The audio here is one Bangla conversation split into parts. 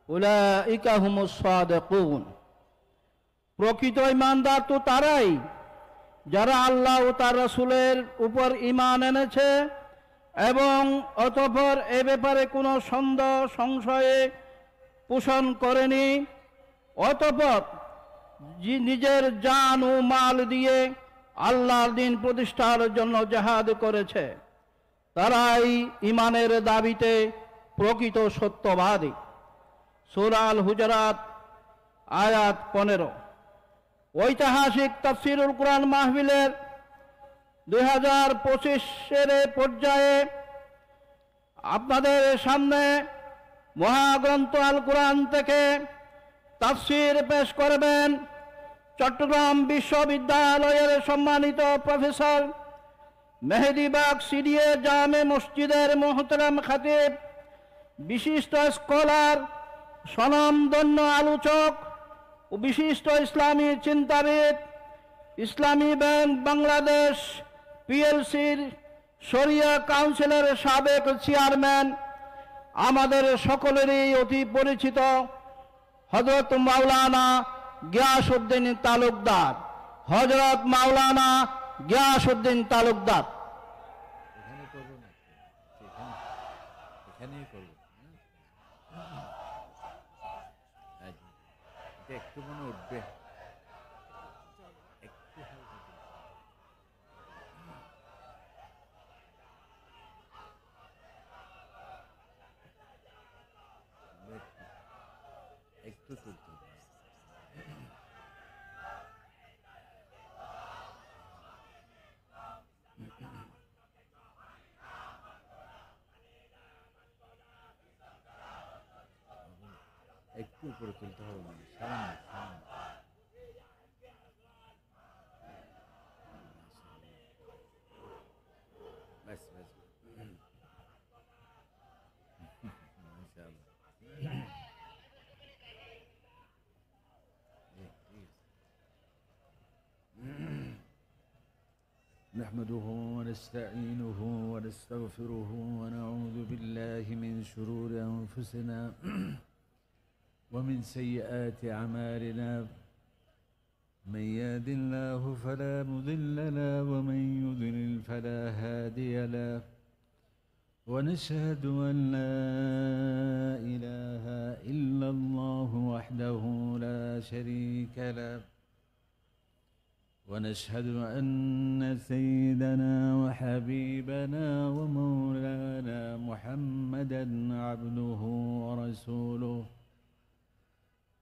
উলাইকা হুমুস সাদিকুন। প্রকৃত ঈমানদার তো তারাই যারা আল্লাহ ও তার রাসূলের উপর ঈমান এনেছে এবং অতঃপর এ ব্যাপারে কোনো সন্দেহ সংশয়ে পোষণ করেনি, অতঃপর নিজের জান ও মাল দিয়ে আল্লাহর দ্বীন প্রতিষ্ঠার জন্য জিহাদ করেছে। তারাই ঈমানের দাবিতে প্রকৃত সত্যবাদী। সূরা আল হুজুরাত আয়াত 15। ঐতিহাসিক তাফসীরুল কুরআন মাহফিলের 2025-এর পর্যায়ে আপনাদের সামনে মহাগ্রন্থ আল কুরআন থেকে তাফসীর পেশ করবেন চট্টগ্রাম বিশ্ববিদ্যালয়ের সম্মানিত প্রফেসর মেহেদী বাগ সিডিএ জামে মসজিদের মোহতারাম খতিব, বিশিষ্ট স্কলার, স্বনামধন্য আলোচক ও বিশিষ্ট ইসলামী চিন্তাবিদ, ইসলামী ব্যাংক বাংলাদেশ পিএলসির শরিয়া কাউন্সিলের সাবেক চেয়ারম্যান, আমাদের সকলেরই অতি পরিচিত হযরত মাওলানা গিয়াসউদ্দিন তালুকদার। হযরত মাওলানা গিয়াসউদ্দিন তালুকদার। একটু মনে উঠবে, একটু তুলতে একটু উপরে তুলতে হবে, মানে সামনে সামনে। ব্যাস ব্যাস, نحمده ونستعينه ونستغفره ونعوذ بالله من شرور أنفسنا ومن سيئات أعمالنا. من يهد الله فلا مضل له ومن يضلل فلا هادي له. ونشهد أن لا إله إلا الله وحده لا شريك له. ونشهد أن سيدنا وحبيبنا ومولانا محمدًا عبده ورسوله.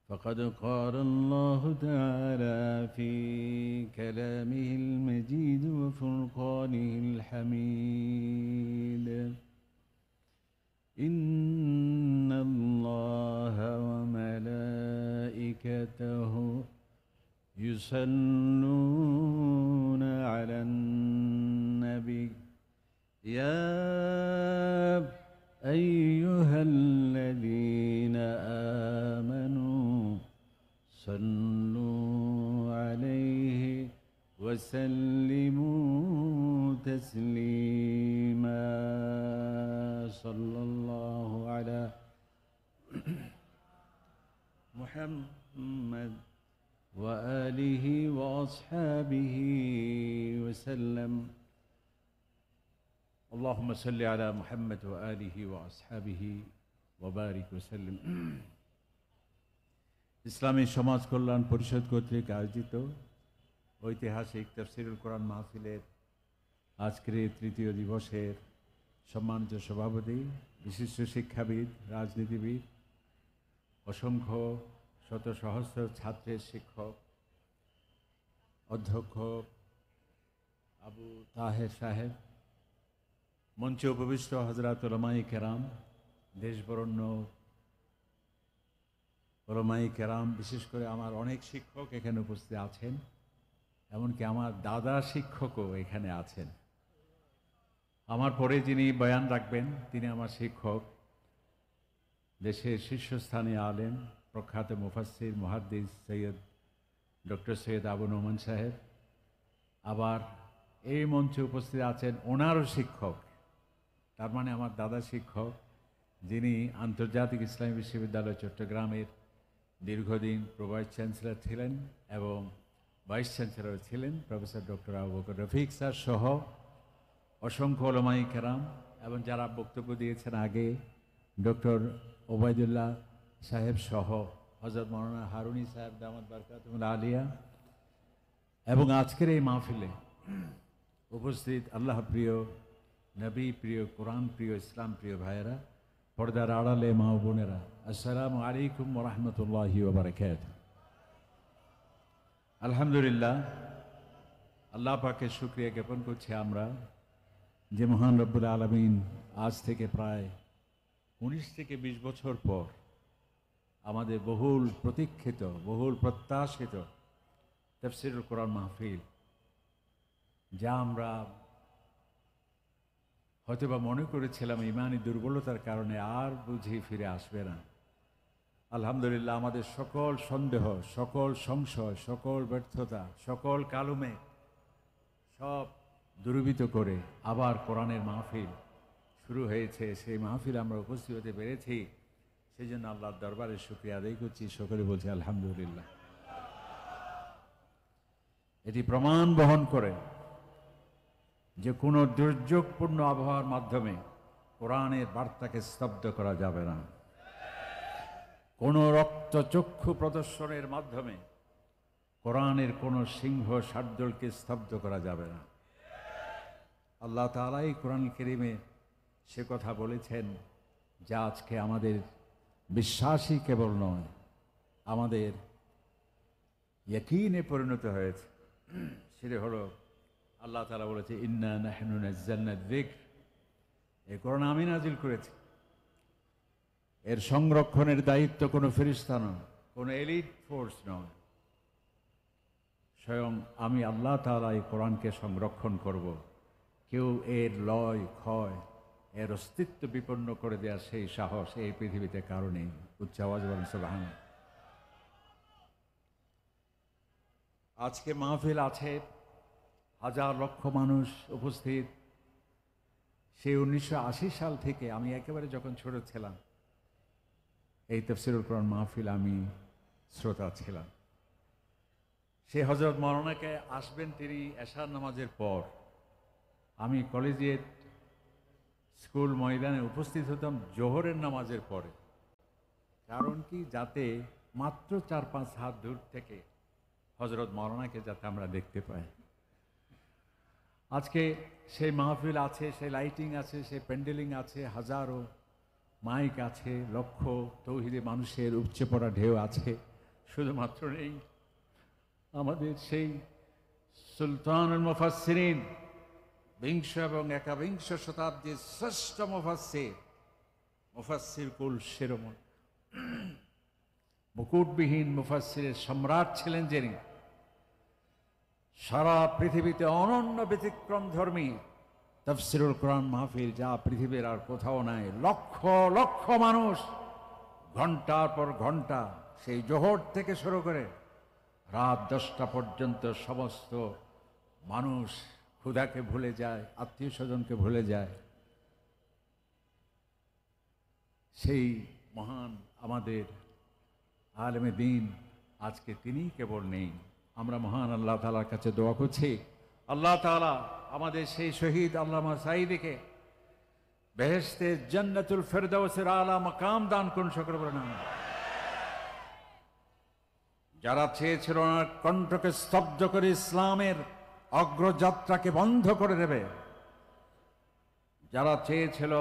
فقد قال الله تعالى في كلامه المجيد وفرقانه الحميد: إن الله وملائكته يصلون على النبي يا أيها الذين آمنوا صلوا عليه وسلموا تسليما. صلى الله على محمد وآله وأصحابه وسلم. اللهم صل على محمد وآله وأصحابه وبارك وسلم. ইসলামী সমাজ কল্যাণ পরিষদ কর্তৃক আয়োজিত ঐতিহাসিক তাফসীরুল কুরআন মাহফিলের আজকের তৃতীয় দিবসের সম্মানিত সভাপতি, বিশিষ্ট শিক্ষাবিদ, রাজনীতিবিদ, অসংখ্য শত সহস্র ছাত্রের শিক্ষক, অধ্যক্ষ আবু তাহের সাহেব, মঞ্চে উপবিষ্ট হযরত উলামায়ে কেরাম, দেশবরেণ্য উলামায়ে কেরাম, বিশেষ করে আমার অনেক শিক্ষক এখানে উপস্থিত আছেন, এমনকি আমার দাদা শিক্ষকও এখানে আছেন। আমার পরে যিনি বয়ান রাখবেন তিনি আমার শিক্ষক, দেশের শীর্ষস্থানীয় আলেম, প্রখ্যাত মুফাসসির মুহাদ্দিস সৈয়দ ডক্টর সৈয়দ আবু নোমান সাহেব। আবার এই মঞ্চে উপস্থিত আছেন ওনারও শিক্ষক, তার মানে আমার দাদা শিক্ষক, যিনি আন্তর্জাতিক ইসলামী বিশ্ববিদ্যালয় চট্টগ্রামের দীর্ঘদিন ভাইস চ্যান্সেলর ছিলেন এবং ভাইস চ্যান্সেলর ছিলেন, professor doctor Abu Bakar Rafiq sir সহ অসংখ্য ওলামাই কেরাম এবং যারা বক্তব্য দিয়েছেন আগে, ডক্টর ওবায়দুল্লাহ সাহেব সহ হযরত মাওলানা হারুনি সাহেব দামাত বারকাতুহুল আলিয়া, এবং আজকের এই মাহফিলে উপস্থিত আল্লাহ প্রিয়, নবী প্রিয়, কোরআন প্রিয়, ইসলাম প্রিয় ভাইয়েরা, পর্দার আড়ালে মা ও বোনেরা, আসসালামু আলাইকুম ওয়া রাহমাতুল্লাহি ওয়া বারাকাতুহু। আলহামদুলিল্লাহ, আল্লাহ পাকের শুকরিয়া জ্ঞাপন করছি আমরা যে মহান রব্বুল আলামিন আজ থেকে প্রায় 19 থেকে 20 বছর পর আমাদের বহুল প্রতীক্ষিত, বহুল প্রত্যাশিত তাফসীরুল কোরআন মাহফিল, যা আমরা হয়তোবা মনে করেছিলাম ইমানি দুর্বলতার কারণে আর বুঝি ফিরে আসবে না, আলহামদুলিল্লাহ আমাদের সকল সন্দেহ, সকল সংশয়, সকল ব্যর্থতা, সকল কালুমে সব দূরীভূত করে আবার কোরআনের মাহফিল শুরু হয়েছে। সেই মাহফিল আমরা উপস্থিত হতে পেরেছি, সেই জন্য আল্লাহর দরবারে শুকরিয়া আদায় করছি, সকলে বলছি আলহামদুলিল্লাহ। এটি প্রমাণ বহন করে যে কোনো দুর্যোগপূর্ণ আবহাওয়ার মাধ্যমে কোরআনের বার্তাকে স্তব্ধ করা যাবে না, কোনো রক্তচক্ষু প্রদর্শনের মাধ্যমে কোরআনের কোনো সিংহ শার্দুলকে স্তব্ধ করা যাবে না। আল্লাহ তাআলাই কোরআন কারীমে সে কথা বলেছেন যা আজকে আমাদের বিশ্বাসই কেবল নয়, আমাদের ইয়াকিনে পরিণত হয়েছে। সেটা হলো আল্লাহ তাআলা বলেছে, ইন্না নাহনু নাযালনা যিকর, এই কোরআন আমি নাজিল করেছি। এর সংরক্ষণের দায়িত্ব কোনো ফেরেশতা নয়, কোনো এলিট ফোর্স নয়, স্বয়ং আমি আল্লাহ তাআলা এই কোরআনকে সংরক্ষণ করব। কেউ এর লয় ক্ষয়, এর অস্তিত্ব বিপন্ন করে দেওয়ার সেই সাহস এই পৃথিবীতে কারণে। উচ্চ আওয়াজ বলেন সুবহান। আজকে মাহফিল আছে, হাজার লক্ষ মানুষ উপস্থিত। সেই 1980 সাল থেকে আমি একেবারে যখন ছোট ছিলাম, এই তাফসীরুল কোরআন মাহফিল আমি শ্রোতা ছিলাম। সে হযরত মাওলানাকে আসবেন তিনি এশার নামাজের পর, আমি কলেজিয়েট স্কুল ময়দানে উপস্থিত হতাম জোহরের নামাজের পরে। কারণ কি, যাতে মাত্র 4-5 হাত দূর থেকে হযরত মাওলানাকে যাতে আমরা দেখতে পাই। আজকে সেই মাহফিল আছে, সেই লাইটিং আছে, সেই প্যান্ডেলিং আছে, হাজারো মাইক আছে, লক্ষ তৌহিদি মানুষের উপচে পড়া ঢেউ আছে। শুধুমাত্র নেই আমাদের সেই সুলতানুল মুফাসসিরিন, বিংশ এবং একাবিংশ শতাব্দীর শ্রেষ্ঠ মুফাসসির কুল শিরোমণি, মুকুটবিহীন মুফাসসিরের সম্রাট ছিলেন যিনি, সারা পৃথিবীতে অনন্য ব্যতিক্রম ধর্মী তাফসীরুল কোরআন মাহফিল যা পৃথিবীর আর কোথাও নাই। লক্ষ লক্ষ মানুষ ঘন্টার পর ঘন্টা, সেই জোহর থেকে শুরু করে রাত 10টা পর্যন্ত সমস্ত মানুষ ক্ষুধাকে ভুলে যায়, আত্মীয় স্বজনকে ভুলে যায়। সেই মহান আমাদের আলেমে দ্বীন আজকে তিনি কেবল নেই। আমরা মহান আল্লাহ তাআলার কাছে দোয়া করছি, আল্লাহ তাআলা আমাদের সেই শহীদ আল্লামা সাঈদীকে বেহেশতের জান্নাতুল ফেরদাউসের আলা মাকাম দান করুন। সকলে বলেন আমিন। যারা চেয়েছিল ওনার কণ্ঠকে স্তব্ধ করে ইসলামের অগ্রযাত্রাকে বন্ধ করে দেবে, যারা চেয়েছিল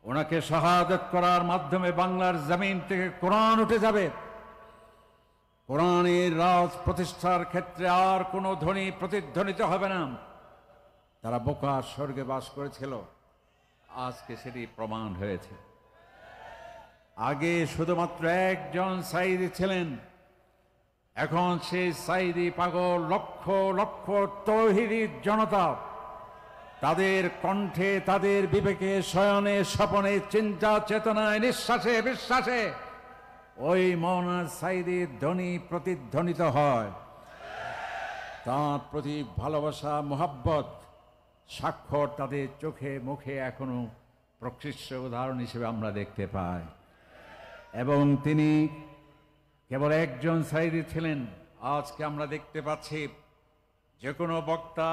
ওনাকে শাহাদাত করার মাধ্যমে বাংলার জমিন থেকে কোরআন উঠে যাবে, কোরআনের রাজ প্রতিষ্ঠার ক্ষেত্রে আর কোনো ধ্বনি প্রতিধ্বনিত হবে না, তারা বোকার স্বর্গে বাস করেছিল। আজকে সেটি প্রমাণ হয়েছে। আগে শুধুমাত্র একজন সাঈদী ছিলেন, এখন সেই সাঈদী পাগল লক্ষ লক্ষ তৌহিদি জনতা, তাদের কণ্ঠে, তাদের বিবেকে, শয়নে, স্বপনে, চিন্তা চেতনায়, নিঃশ্বাসে বিশ্বাসে ওই মাওলানা সাঈদীর ধ্বনি প্রতিধ্বনিত হয়। তাঁর প্রতি ভালোবাসা, মোহাব্বত, স্বাক্ষর তাদের চোখে মুখে এখনো প্রকৃষ্ট উদাহরণ হিসেবে আমরা দেখতে পাই। এবং তিনি কেবল একজন সাইদি ছিলেন। আজকে আমরা দেখতে পাচ্ছি যে কোনো বক্তা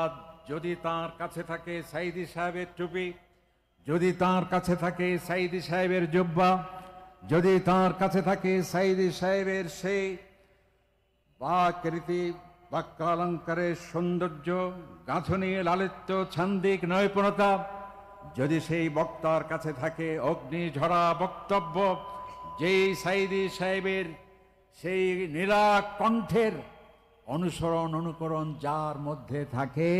যদি তার কাছে থাকে সাইদি সাহেবের টুপি, যদি তার কাছে থাকে সাইদি সাহেবের জুব্বা, যদি তার কাছে থাকে সাইদি সাহেবের সেই বাকৃতি বাক্যালঙ্কারের সৌন্দর্য, গাঁথনি, লালিত্য, ছান্দিক নৈপুণতা, যদি সেই বক্তার কাছে থাকে অগ্নিঝরা বক্তব্য, যেই সাইদি সাহেবের সেই নীলা কণ্ঠের অনুসরণ অনুকরণ যার মধ্যে থাকে,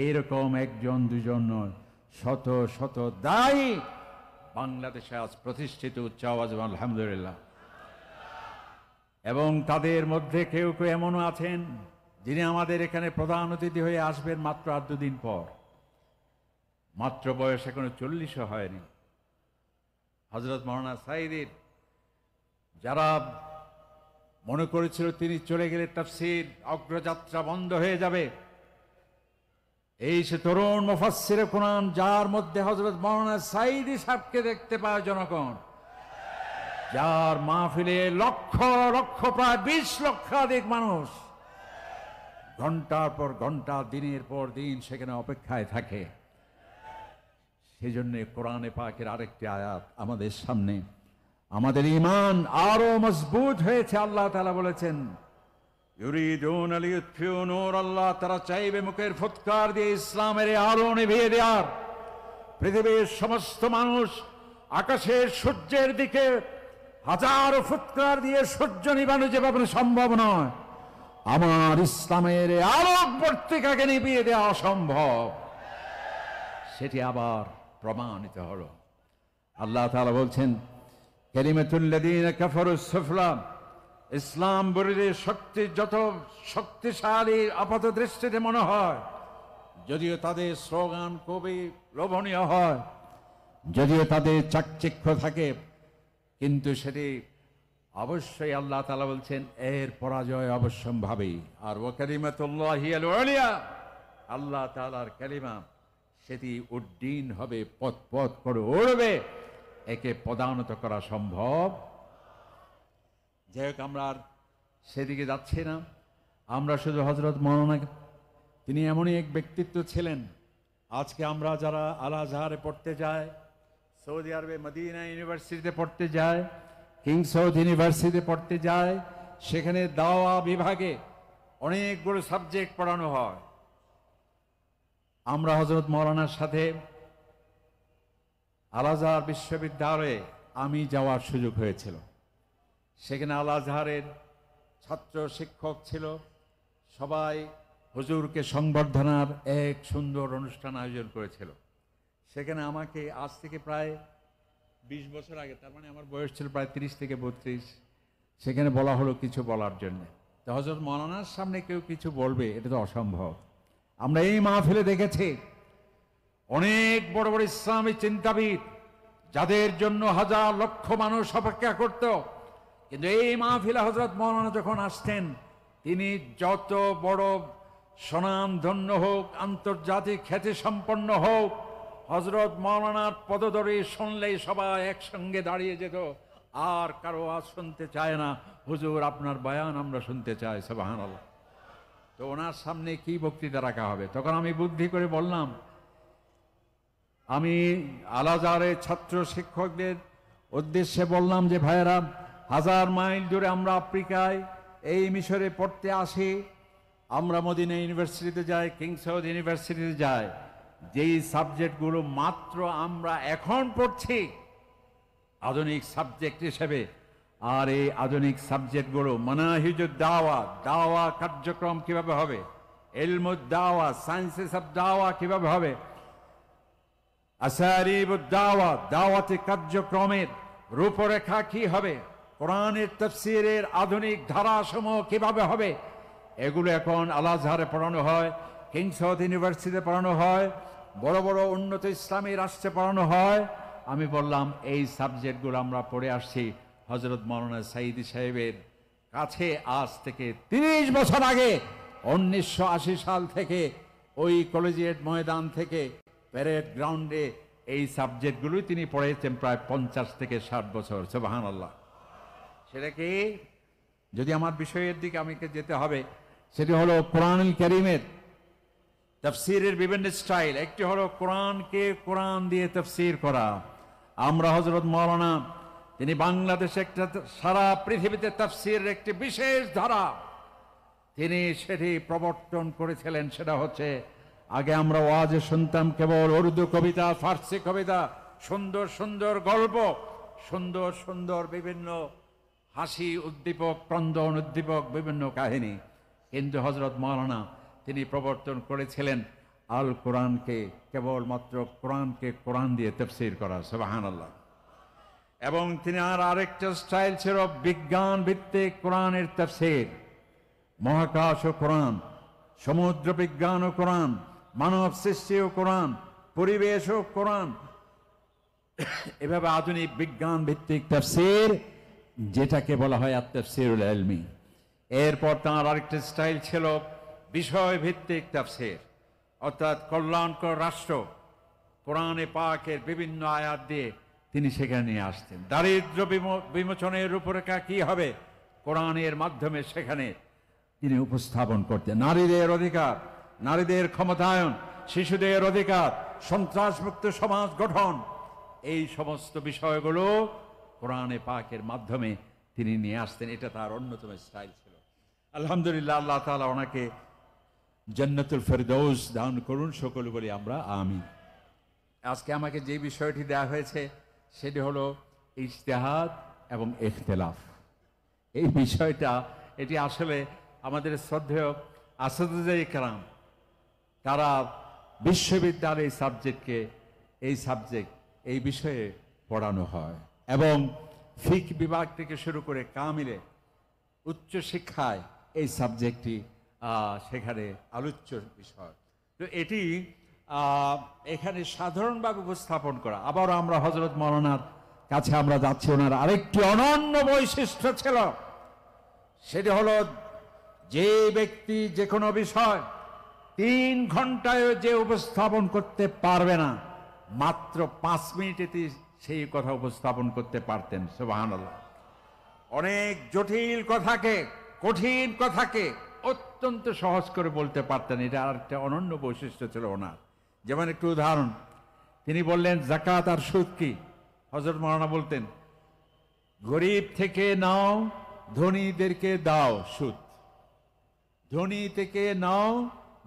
এইরকম একজন দুজন নয়, শত শত দায়ী বাংলাদেশে আজ প্রতিষ্ঠিত উচ্চ আওয়াজ আলহামদুলিল্লাহ। এবং তাদের মধ্যে কেউ কেউ এমনও আছেন যিনি আমাদের এখানে প্রধান অতিথি হয়ে আসবেন মাত্র আর দুদিন পর, মাত্র বয়স এখনো 40ও হয়নি। হযরত মাওলানা সাঈদীর যারা মনে করেছিল তিনি চলে গেলে তাফসীর অগ্রযাত্রা বন্ধ হয়ে যাবে, এই সে তরুণ মুফাসসিরে কোরআন যার মধ্যে হযরত মাওলানা সাঈদী সাহেবকে দেখতে পায় জনগণ, যার মাহফিলে লক্ষ লক্ষ প্রায় 20 লক্ষাধিক মানুষ ঘন্টার পর ঘন্টা দিনের পর দিন সেখানে অপেক্ষায় থাকে। সেই জন্য কোরআনে পাকের আরেকটি আয়াত আমাদের সামনে, আমাদের ঈমান আরো মজবুত হয়েছে। আল্লাহ তাআলা বলেছেন ইউরিদুনা লিইউতফিউ নূর আল্লাহ, তারা চাইবে মুখের ফুৎকার দিয়ে ইসলামের আলো নিভিয়ে দেওয়ার। পৃথিবীর সমস্ত মানুষ আকাশের সূর্যের দিকে হাজারো ফুৎকার দিয়ে সূর্য নিবানো যেভাবে সম্ভব নয়, আমার ইসলামের আলোক পত্রিকাকে নিভিয়ে দেওয়া অসম্ভব। সেটি আবার প্রমাণিত হলো। আল্লাহ তাআলা বলছেন কালিমাতুল্লাযীনা কাফারুস সুফলা, ইসলাম বিরোধী শক্তি যত শক্তিশালী আপাত দৃষ্টিতে মনে হয়, যদিও তাদের স্লোগান খুবই লোভনীয় হয়, যদিও তাদের চাকচিক্য থাকে, কিন্তু সেটি অবশ্যই আল্লাহ তাআলা বলছেন এর পরাজয় অবশ্যম্ভাবী। আর ওয়া কালিমাতুল্লাহি আল উলিয়া, আল্লাহ তাআলার কালিমা সেটি উড্ডীন হবে, পথ পথ করে উড়বে, একে পদানত করা সম্ভব। যাই হোক, আমরা আর সেদিকে যাচ্ছি না। আমরা শুধু হযরত মাওলানা, তিনি এমনই এক ব্যক্তিত্ব ছিলেন। আজকে আমরা যারা আল আজহারে পড়তে যাই, সৌদি আরবে মদিনা ইউনিভার্সিটিতে পড়তে যায়, কিং সৌদ ইউনিভার্সিটিতে পড়তে যায়, সেখানে দাওয়া বিভাগে অনেকগুলো সাবজেক্ট পড়ানো হয়। আমরা হযরত মাওলানার সাথে আল আজহার বিশ্ববিদ্যালয়ে আমি যাওয়ার সুযোগ হয়েছিল। সেখানে আল আজহারের ছাত্র শিক্ষক ছিল, সবাই হুজুরকে সংবর্ধনার এক সুন্দর অনুষ্ঠান আয়োজন করেছিল। সেখানে আমাকে আজ থেকে প্রায় 20 বছর আগে, তার মানে আমার বয়স ছিল প্রায় 30 থেকে 32, সেখানে বলা হলো কিছু বলার জন্য। তো হযরত মাওলানার সামনে কেউ কিছু বলবে, এটা তো অসম্ভব। আমরা এই মাহফিলে দেখেছি অনেক বড় বড় ইসলামী চিন্তাবিদ যাদের জন্য হাজার লক্ষ মানুষ অপেক্ষা করত, কিন্তু এই মাহফিলে হযরত মাওলানা যখন আসতেন, তিনি যত বড় স্বনামধন্য হোক, আন্তর্জাতিক খ্যাতি সম্পন্ন হোক, হযরত মাওলানার পদধূলি শুনলেই সবাই একসঙ্গে দাঁড়িয়ে যেত, আর কারো আজ শুনতে চায় না, হুজুর আপনার বয়ান আমরা শুনতে চাই, সুবহানাল্লাহ। তো ওনার সামনে কি বক্তৃতা রাখা হবে? তখন আমি বুদ্ধি করে বললাম, আমি আল আজহারের ছাত্র শিক্ষকদের উদ্দেশ্যে বললাম যে ভাইয়েরা, 1000 মাইল দূরে আমরা আফ্রিকায় এই মিশরে পড়তে আসি, আমরা মদিনা ইউনিভার্সিটিতে যাই, কিং সৌদ ইউনিভার্সিটিতে যাই, যেই সাবজেক্টগুলো মাত্র আমরা এখন পড়ছি আধুনিক সাবজেক্ট হিসেবে, আর এই আধুনিক সাবজেক্টগুলো মানাহিজুদ দাওয়া, দাওয়া কার্যক্রম কিভাবে হবে, ইলমুদ দাওয়া, সায়েন্সেস অফ দাওয়া কিভাবে হবে, আসারিবুদ দাওয়া, দাওয়াতি কার্যক্রমের রূপরেখা কি হবে, কোরআনের তাফসীরের আধুনিক ধারাসমূহ কিভাবে হবে, এগুলো এখন আল আজহারে পড়ানো হয়, কিং সৌদ ইউনিভার্সিটিতে পড়ানো হয়, বড় বড় উন্নত ইসলামী রাষ্ট্রে পড়ানো হয়। আমি বললাম এই সাবজেক্টগুলো আমরা পড়ে আসছি হযরত মাওলানা সাঈদী সাহেবের কাছে আজ থেকে 30 বছর আগে, 1980 সাল থেকে ওই কলেজিয়েট ময়দান থেকে প্যারেড গ্রাউন্ডে এই সাবজেক্টগুলোই তিনি পড়েছেন প্রায় 50 থেকে 60 বছর। সুবহানাল্লাহ। সেটা কি, যদি আমার বিষয়ের দিকে আমাকে যেতে হবে, সেটি হলো কোরআনুল কারীমের তাফসীরের বিভিন্ন স্টাইল। একটি হলো কোরআনকে কোরআন দিয়ে তাফসীর করা। আমরা হযরত মাওলানা, তিনি বাংলাদেশে একটা, সারা পৃথিবীতে তাফসীরের একটি বিশেষ ধারা তিনি সেটি প্রবর্তন করেছিলেন। সেটা হচ্ছে, আগে আমরা ওয়াজে শুনতাম কেবল উর্দু কবিতা, ফার্সি কবিতা, সুন্দর সুন্দর গল্প, সুন্দর সুন্দর বিভিন্ন হাসি উদ্দীপক, ক্রন্দন উদ্দীপক বিভিন্ন কাহিনী। কিন্তু হযরত মাওলানা তিনি প্রবর্তন করেছিলেন আল কোরআনকে, কেবলমাত্র কোরআনকে কোরআন দিয়ে তাফসীর করা। সুবহানাল্লাহ। এবং তিনি আরেকটা স্টাইল ছিল বিজ্ঞান ভিত্তিক কোরআনের তাফসীর। মহাকাশ ও কোরআন, সমুদ্র বিজ্ঞান ও কোরআন, মানব সৃষ্টি ও কোরআন, পরিবেশ ও কোরআন, এভাবে আধুনিক বিজ্ঞান ভিত্তিক তাফসীর, যেটাকে বলা হয় আত-তাফসীরুল ইলমি। এরপর তার আরেকটা স্টাইল ছিল বিষয় ভিত্তিক তাফসীর, অর্থাৎ কল্যাণকর রাষ্ট্র, কোরআনে পাকের বিভিন্ন আয়াত দিয়ে তিনি সেখানে নিয়ে আসতেন। দারিদ্র্য বিমোচনের রূপরেখা কি হবে, কোরআনের মাধ্যমে সেখানে তিনি উপস্থাপন করতেন। নারীদের অধিকার, নারীদের ক্ষমতায়ন, শিশুদের অধিকার, সন্ত্রাসমুক্ত সমাজ গঠন, এই সমস্ত বিষয়গুলো কোরআনে পাকের মাধ্যমে তিনি নিয়ে আসতেন। এটা তার অন্যতম স্টাইল ছিল। আলহামদুলিল্লাহ, আল্লাহ তাআলা ওনাকে জান্নাতুল ফেরদৌস দান করুন, সকলে বলি আমরা আমিন। আজকে আমাকে যে বিষয়টি দেওয়া হয়েছে সেটি হলো ইজতিহাদ এবং ইখতিলাফ। এই বিষয়টা, এটি আসলে আমাদের শ্রদ্ধেয় আসাদুজায়ে কেরাম, তারা বিশ্ববিদ্যালয়ে এই বিষয়ে পড়ানো হয়, এবং ফিক বিভাগ থেকে শুরু করে কামিলে উচ্চ শিক্ষায় এই সাবজেক্টটি সেখানে আলোচ্য বিষয়। তো এটি এখানে সাধারণভাবে উপস্থাপন করা। আবার আমরা হযরত মাওলানার কাছে আমরা যাচ্ছি। ওনার আরেকটি অনন্য বৈশিষ্ট্য ছিল, সেটি হলো যে ব্যক্তি যে কোনো বিষয় 3 ঘন্টায় যে উপস্থাপন করতে পারবে না, মাত্র 5 মিনিটে সেই কথা উপস্থাপন করতে পারতেন। সুবহানাল্লাহ। অনেক জটিল কথাকে, কঠিন কথাকে অত্যন্ত সহজ করে বলতে পারতেন। এটা আরেকটা অনন্য বৈশিষ্ট্য ছিল ওনার। যেমন একটু উদাহরণ, তিনি বললেন যাকাত আর সুদ কি। হযরত মাওলানা বলতেন, গরিব থেকে নাও, ধনীদেরকে দাও সুদ, ধনী থেকে নাও,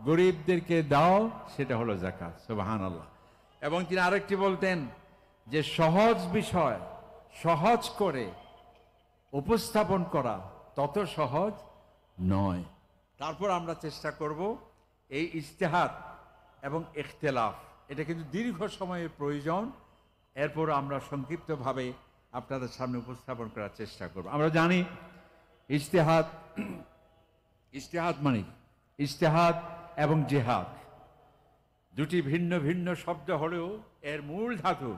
গরিবদেরকে দাও, সেটা হলো যাকাত। সুবহানাল্লাহ। এবং তিনি আরেকটি বলতেন যে সহজ বিষয় সহজ করে উপস্থাপন করা তত সহজ নয়। তারপর আমরা চেষ্টা করব এই ইজতিহাদ এবং ইখতিলাফ, এটা কিন্তু দীর্ঘ সময়ের প্রয়োজন। এরপর আমরা সংক্ষিপ্তভাবে আপনাদের সামনে উপস্থাপন করার চেষ্টা করব। আমরা জানি ইজতিহাদ মানে ইজতিহাদ এবং জিহাদ দুটি ভিন্ন ভিন্ন শব্দ হলেও এর মূল ধাতু,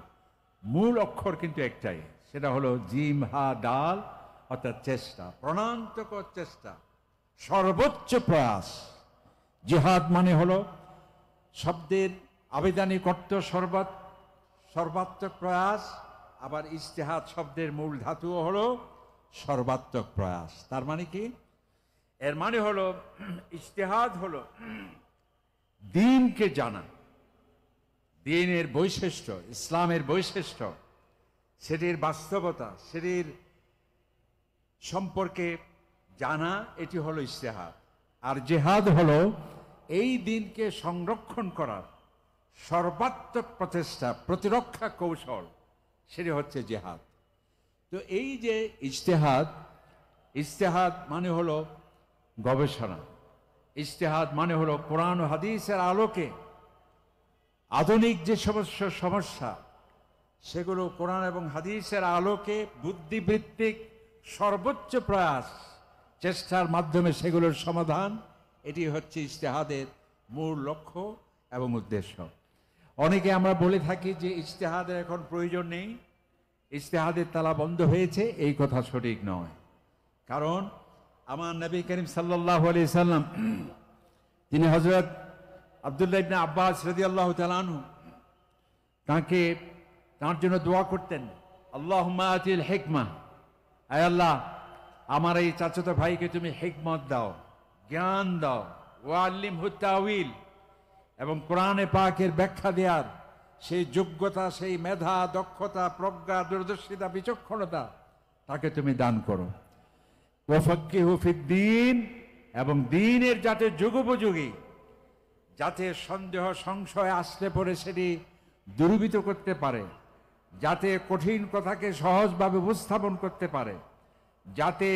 মূল অক্ষর কিন্তু একটাই, সেটা হলো জিম হা ডাল, অর্থাৎ চেষ্টা, প্রাণান্তকর চেষ্টা, সর্বোচ্চ প্রয়াস। জিহাদ মানে হলো শব্দের আবেদনিক অর্থ সর্বাত্মক প্রয়াস, আবার ইজতিহাদ শব্দের মূল ধাতুও হলো সর্বাত্মক প্রয়াস। তার মানে কি? এর মানে হলো ইজতিহাদ হলো দ্বীনকে জানা, দ্বীনের বৈশিষ্ট্য, ইসলামের বৈশিষ্ট্য, সেটির বাস্তবতা, সেটির সম্পর্কে জানা, এটি হলো ইজতিহাদ। আর জিহাদ হলো এই দ্বীনকে সংরক্ষণ করার সর্বাত্মক প্রচেষ্টা, প্রতিরক্ষা কৌশল, সেটি হচ্ছে জিহাদ। তো এই যে ইজতিহাদ মানে হলো গবেষণা, ইজতিহাদ মানে হলো কোরআন ও হাদিসের আলোকে আধুনিক যে সমস্ত সমস্যা, সেগুলো কোরআন এবং হাদিসের আলোকে বুদ্ধিবৃত্তিক সর্বোচ্চ প্রয়াস, চেষ্টার মাধ্যমে সেগুলোর সমাধান, এটি হচ্ছে ইজতিহাদের মূল লক্ষ্য এবং উদ্দেশ্য। অনেকে আমরা বলে থাকি যে ইজতিহাদের এখন প্রয়োজন নেই, ইজতিহাদের তালা বন্ধ হয়েছে। এই কথা সঠিক নয়। কারণ আমার নবী করিম সাল্লাল্লাহু আলাইহি সাল্লাম, তিনি হযরত আব্দুল্লাহ ইবনে আব্বাস রাদিয়াল্লাহু তাআলা আনহু, তার জন্য দোয়া করতেন, আল্লাহুম্মা আতিল হিকমা, আয় আল্লাহ আমার এই চাচাতো ভাইকে তুমি হিকমত দাও, জ্ঞান দাও, ওয়াল্লিমহু তাউইল, এবং কোরআনে পাকের ব্যাখ্যা দেওয়ার সেই যোগ্যতা, সেই মেধা, দক্ষতা, প্রজ্ঞা, দূরদর্শিতা, বিচক্ষণতা তাকে তুমি দান করো। ওয়াফাক্কিহু ফিদ্দীন, এবং দ্বীনের যাতে যুগোপযোগী, যাতে সন্দেহ সংশয় আসলে পরে সেটি দূরীভূত করতে পারে, যাতে কঠিন কথাকে সহজভাবে উপস্থাপন করতে পারে, যাতে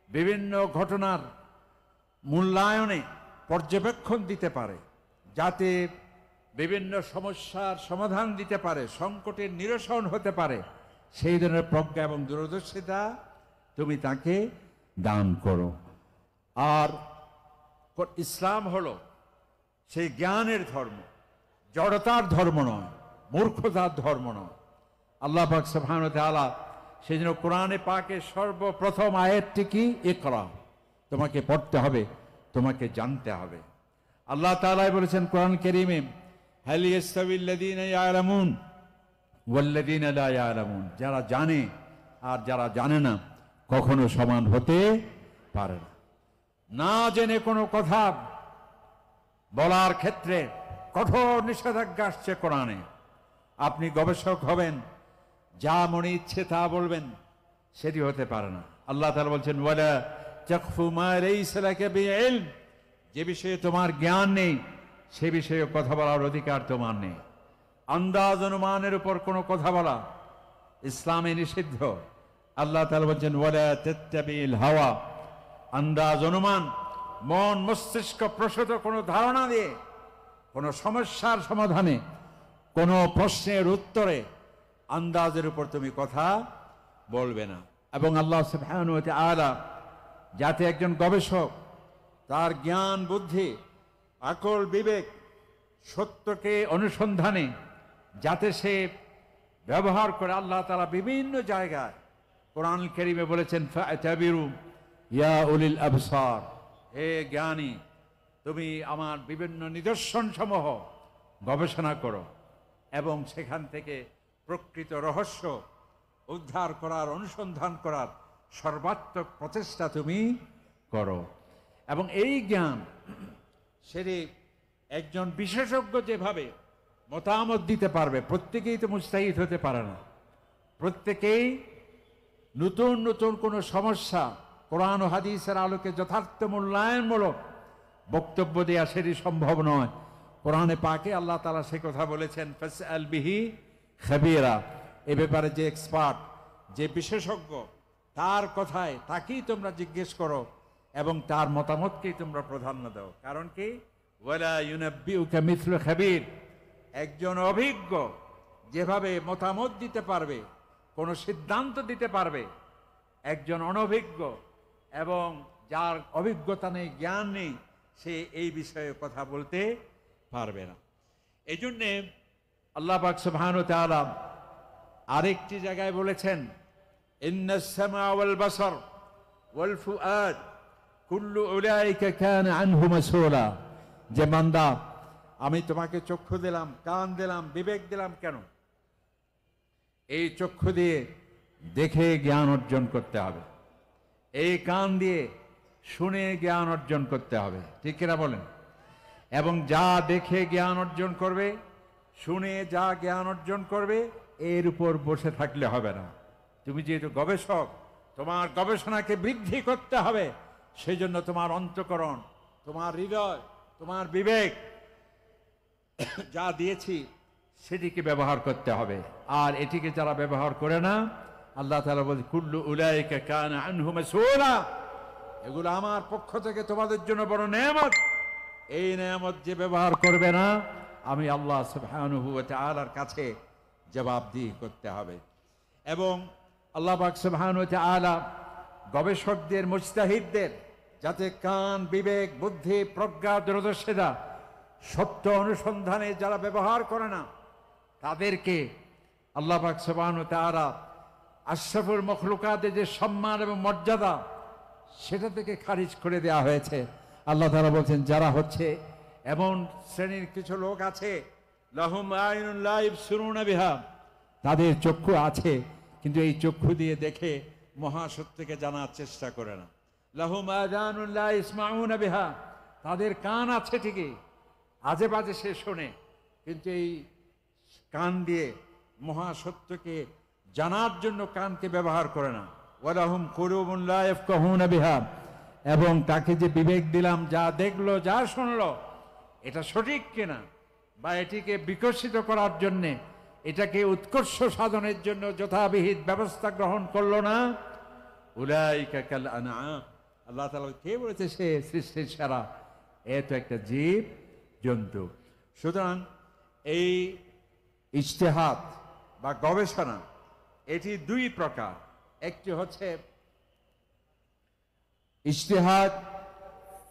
বিভিন্ন ঘটনার মূল্যায়নে পর্যবেক্ষণ দিতে পারে, যাতে বিভিন্ন সমস্যার সমাধান দিতে পারে, সংকটের নিরসন হতে পারে, সেই ধরনের প্রজ্ঞা এবং দূরদর্শিতা তুমি তাকে দান করো। আর ইসলাম হলো সেই জ্ঞানের ধর্ম, জড়তার ধর্ম নয়, মূর্খতার ধর্ম নয়। আল্লাহ পাক সুবহানাহু ওয়া তাআলা সেই জন্য কোরআনে পাকের সর্বপ্রথম আয়াতটি কি? ইকরা, তোমাকে পড়তে হবে, তোমাকে জানতে হবে। আল্লাহ তাআলা বলেছেন কোরআন কারীমে, হাল ইয়াস্তাবিল্লাযীনা ইয়ালামুন ওয়াল্লাযীনা লা ইয়ালামুন, যারা জানে আর যারা জানে না কখনো সমান হতে পারে না। না জেনে কোনো কথা বলার ক্ষেত্রে কঠোর নিষেধাজ্ঞা আসছে কোরআনে। আপনি গবেষক হবেন, যা মনে ইচ্ছে তা বলবেন, সেটি হতে পারে না। আল্লাহ তাআলা বলছেন, ওয়ালা তাকফু মা লাইসা লাকা বিইলম, যে বিষয়ে তোমার জ্ঞান নেই সে বিষয়ে কথা বলার অধিকার তোমার নেই। আন্দাজ অনুমানের উপর কোনো কথা বলা ইসলামে নিষিদ্ধ। আল্লাহ তাআলা বলছেন, ওয়ালা তাত্তাবিল হাওয়া, আন্দাজ অনুমান, মন মস্তিষ্ক প্রসূত কোনো ধারণা দিয়ে কোনো সমস্যার সমাধানে, কোনো প্রশ্নের উত্তরে আন্দাজের উপর তুমি কথা বলবে না। এবং আল্লাহ সুবহানাহু ওয়া তাআলা যাতে একজন গবেষক তার জ্ঞান বুদ্ধি আকল বিবেক সত্যকে অনুসন্ধানে যাতে সে ব্যবহার করে, আল্লাহ তাআলা বিভিন্ন জায়গায় কোরআন কারীমে বলেছেন, ফা'তাবিরু ইয়া উলিল আবসার, হে জ্ঞানী তুমি আমার বিভিন্ন নিদর্শন সমূহ গবেষণা করো এবং সেখান থেকে প্রকৃত রহস্য উদ্ধার করার, অনুসন্ধান করার সর্বাত্মক প্রচেষ্টা তুমি করো। এবং এই জ্ঞান সেটি একজন বিশেষজ্ঞ যেভাবে মতামত দিতে পারবে, প্রত্যেকেই তো মুস্তাহিদ হতে পারে না। প্রত্যেকেই নতুন নতুন কোনো সমস্যা কোরআন ও হাদিসের আলোকে যথার্থ মূল্যায়নমূলক বক্তব্য দেয়া সেটি সম্ভব নয়। কোরআনে পাকে আল্লাহ তাআলা সে কথা বলেছেন, ফাসআল বিহি খাবীরা, এ ব্যাপারে যে এক্সপার্ট, যে বিশেষজ্ঞ, তার কথায় তাকেই তোমরা জিজ্ঞেস করো এবং তার মতামতকেই তোমরা প্রাধান্য দাও। কারণ কি? ওয়ালা ইউনাব্বিউকা মিথলু খাবীর, একজন অভিজ্ঞ যেভাবে মতামত দিতে পারবে, কোনো সিদ্ধান্ত দিতে পারবে, একজন অনভিজ্ঞ এবং যার অভিজ্ঞতা নেই, জ্ঞান নেই, সে এই বিষয়ে কথা বলতে পারবে না। এই জন্যে আল্লাহ পাক সুবহানাহু ওয়া তাআলা আরেকটি জায়গায় বলেছেন, ইন্নাস সামা ওয়াল বাসার ওয়াল ফুআদ কুল্লু উলাইকা কানা আনহু মাসউলা, যে বান্দা আমি তোমাকে চক্ষু দিলাম, কান দিলাম, বিবেক দিলাম, কেন? এই চক্ষু দিয়ে দেখে জ্ঞান অর্জন করতে হবে, এই কান দিয়ে শুনে জ্ঞান অর্জন করতে হবে, ঠিক কিনা বলেন? এবং যা দেখে জ্ঞান অর্জন করবে, শুনে যা জ্ঞান অর্জন করবে, এর উপর বসে থাকলে হবে না। তুমি যেহেতু গবেষক, তোমার গবেষণাকে বৃদ্ধি করতে হবে, সেই জন্য তোমার অন্তঃকরণ, তোমার হৃদয়, তোমার বিবেক যা দিয়েছি সেটিকে ব্যবহার করতে হবে। আর এটিকে যারা ব্যবহার করে না, আল্লাহ তাআলা বলেন, কুল্লু উলাইকা কানা আনহু মাসউলা, এগুলো আমার পক্ষ থেকে তোমাদের জন্য বড় নেয়ামত। এই নেয়ামত যে ব্যবহার করবে না, আমি আল্লাহ সুবহানাহু ওয়া তাআলার কাছে জবাবদিহি করতে হবে। এবং আল্লাহ পাক সুবহানাহু ওয়া তাআলা গবেষকদের, মুজতাহিদদের যাতে কান, বিবেক, বুদ্ধি, প্রজ্ঞা, দূরদর্শিতা সত্য অনুসন্ধানে যারা ব্যবহার করে না, তাদেরকে আল্লাহ পাক সুবহানাহু ওয়া তাআলা আশরাফুল মখলুকাতের যে সম্মান এবং মর্যাদা, সেটা থেকে খারিজ করে দেওয়া হয়েছে। আল্লাহ তাআলা বলছেন, যারা হচ্ছে এমন শ্রেণীর কিছু লোক আছে লাহুম আইনুন লা ইবসিরুনা বিহা, তাদের চক্ষু আছে কিন্তু এই চক্ষু দিয়ে দেখে মহাসত্যকে জানার চেষ্টা করে না। লাহুম আযানুন লা ইসমাউনা বিহা, তাদের কান আছে ঠিকই, আজে বাজে সে শোনে, কিন্তু এই কান দিয়ে মহাসত্যকে জানার জন্য কানকে ব্যবহার করে না। ওয়ালাহুম কুলুবুন লা ইয়াফকাহুনা বিহা, এবং তাকে যে বিবেক দিলাম, যা দেখলো যা শুনলো এটা সঠিক কিনা, বা এটিকে বিকশিত করার জন্যে, এটাকে উৎকর্ষ সাধনের জন্য যথাবিহিত ব্যবস্থা গ্রহণ করলো না, উলাইকা কাল আনআম, আল্লাহ তাআলা কে বলেছে সে সৃষ্টির সেরা, এ তো একটা জীব জন্তু। সুতরাং এই ইজতিহাদ বা গবেষণা এটি দুই প্রকার। একটি হচ্ছে ইজতিহাদ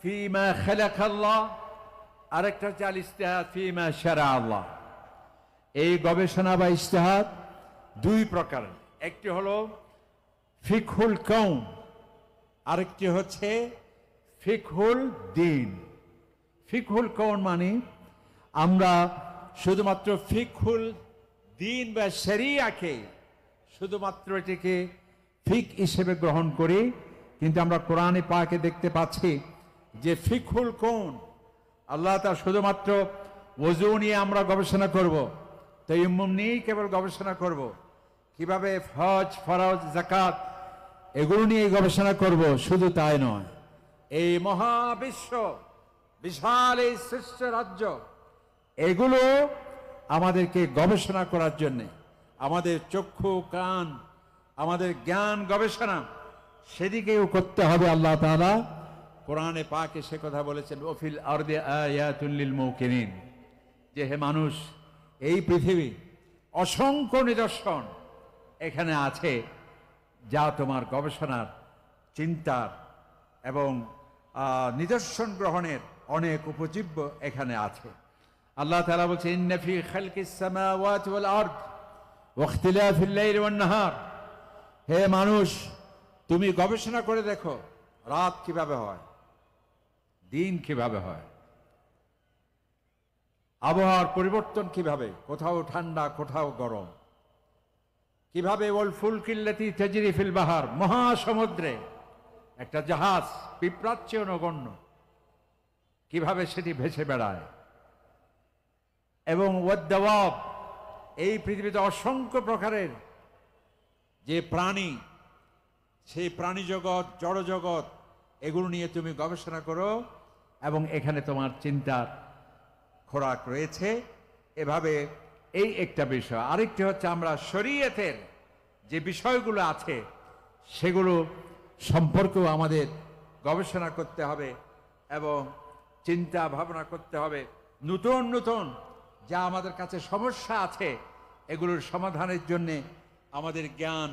ফিমা খালাকাল্লাহ, আরেকটা হচ্ছে আল ইজতিহাদ ফিমা শারা আল্লাহ। এই গবেষণা বা ইজতিহাদ দুই প্রকার, একটি হলো ফিকহুল কওন, আরেকটি হচ্ছে ফিকহুল দ্বীন। ফিকহুল কওন মানে আমরা শুধুমাত্র ফিকহুল দ্বীন বা শরিয়াকে শুধুমাত্র এটিকে ফিক হিসেবে গ্রহণ করি, কিন্তু আমরা কোরআনে পাকে দেখতে পাচ্ছি যে ফিকহুল কওন, আল্লাহ তাআলা শুধুমাত্র ওযু নিয়ে আমরা গবেষণা করব, তায়াম্মুম নিয়ে কেবল গবেষণা করব, কিভাবে হজ ফরজ যাকাত এগুলো নিয়ে গবেষণা করব, শুধু তাই নয়, এই মহাবিশ্ব বিশাল এই শ্রেষ্ঠ রাজ্য এগুলো আমাদেরকে গবেষণা করার জন্যে, আমাদের চক্ষু কান আমাদের জ্ঞান গবেষণা সেদিকেও করতে হবে। আল্লাহ তাআলা কোরআনে পাকে সে কথা বলেছেন, ওফিল আরদি আয়াতুল লিল মুকিনিন, যে হে মানুষ, এই পৃথিবী অসংখ্য নিদর্শন এখানে আছে যা তোমার গবেষণার, চিন্তার এবং নিদর্শন গ্রহণের অনেক উপজীব্য এখানে আছে। আল্লাহ তাআলা বলছে, ইন্না ফি খালকিস সামাওয়াতি ওয়াল আরদ ওয়া ইখতিলাফিল লাইলি ওয়ান নাহার, হে মানুষ তুমি গবেষণা করে দেখো রাত কিভাবে হয়, দিন কিভাবে হয়, আবহাওয়ার পরিবর্তন কিভাবে, কোথাও ঠান্ডা কোথাও গরম, কিভাবে ওয়াল ফুলকিল্লাতি তাজরি ফিল বাহার, মহাসমুদ্রে একটা জাহাজ পিঁপড়াচ্ছে নগণ্য কিভাবে সেটি ভেসে বেড়ায়, এবং ওয়াদ-দাওয়াব, এই পৃথিবীতে অসংখ্য প্রকারের যে প্রাণী, সেই প্রাণী জগৎ, জড় জগৎ, এগুলো নিয়ে তুমি গবেষণা করো এবং এখানে তোমার চিন্তার খোরাক রয়েছে। এভাবে এই একটা বিষয়। আরেকটি হচ্ছে আমরা শরীয়তের যে বিষয়গুলো আছে সেগুলো সম্পর্কেও আমাদের গবেষণা করতে হবে এবং চিন্তা ভাবনা করতে হবে। নতুন নতুন যা আমাদের কাছে সমস্যা আছে এগুলোর সমাধানের জন্যে আমাদের জ্ঞান,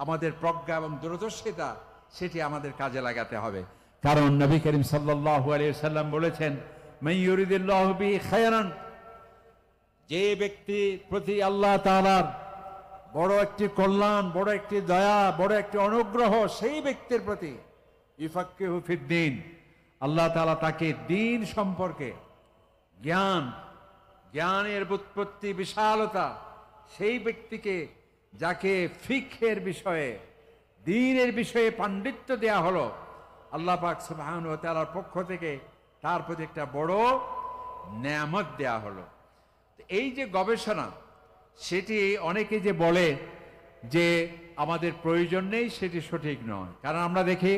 আমাদের প্রজ্ঞা এবং দূরদর্শিতা সেটি আমাদের কাজে লাগাতে হবে। কারণ নবী করিম সাল্লাল্লাহু আলাইহি ওয়াসাল্লাম বলেছেন, মান ইউরিদিল্লাহু বিহি খায়রান, যে ব্যক্তি প্রতি আল্লাহ তাআলার বড় একটি কল্যাণ, বড় একটি দয়া, বড় একটি অনুগ্রহ সেই ব্যক্তির প্রতি ইউফাক্কিহু ফিদ্দীন, আল্লাহ তাআলা তাকে দ্বীন সম্পর্কে জ্ঞানের ব্যুৎপত্তি বিশালতা, সেই ব্যক্তিকে যাকে ফিকহের বিষয়ে, দ্বীনের বিষয়ে পাণ্ডিত্য দেয়া হলো, আল্লাহ পাক সুবহানাহু ওয়া তাআলার পক্ষ থেকে তার প্রতি একটা বড় নেয়ামত দেয়া হলো। এই যে গবেষণা, সেটি অনেকে যে বলে যে আমাদের প্রয়োজন নেই, সেটি সঠিক নয়। কারণ আমরা দেখি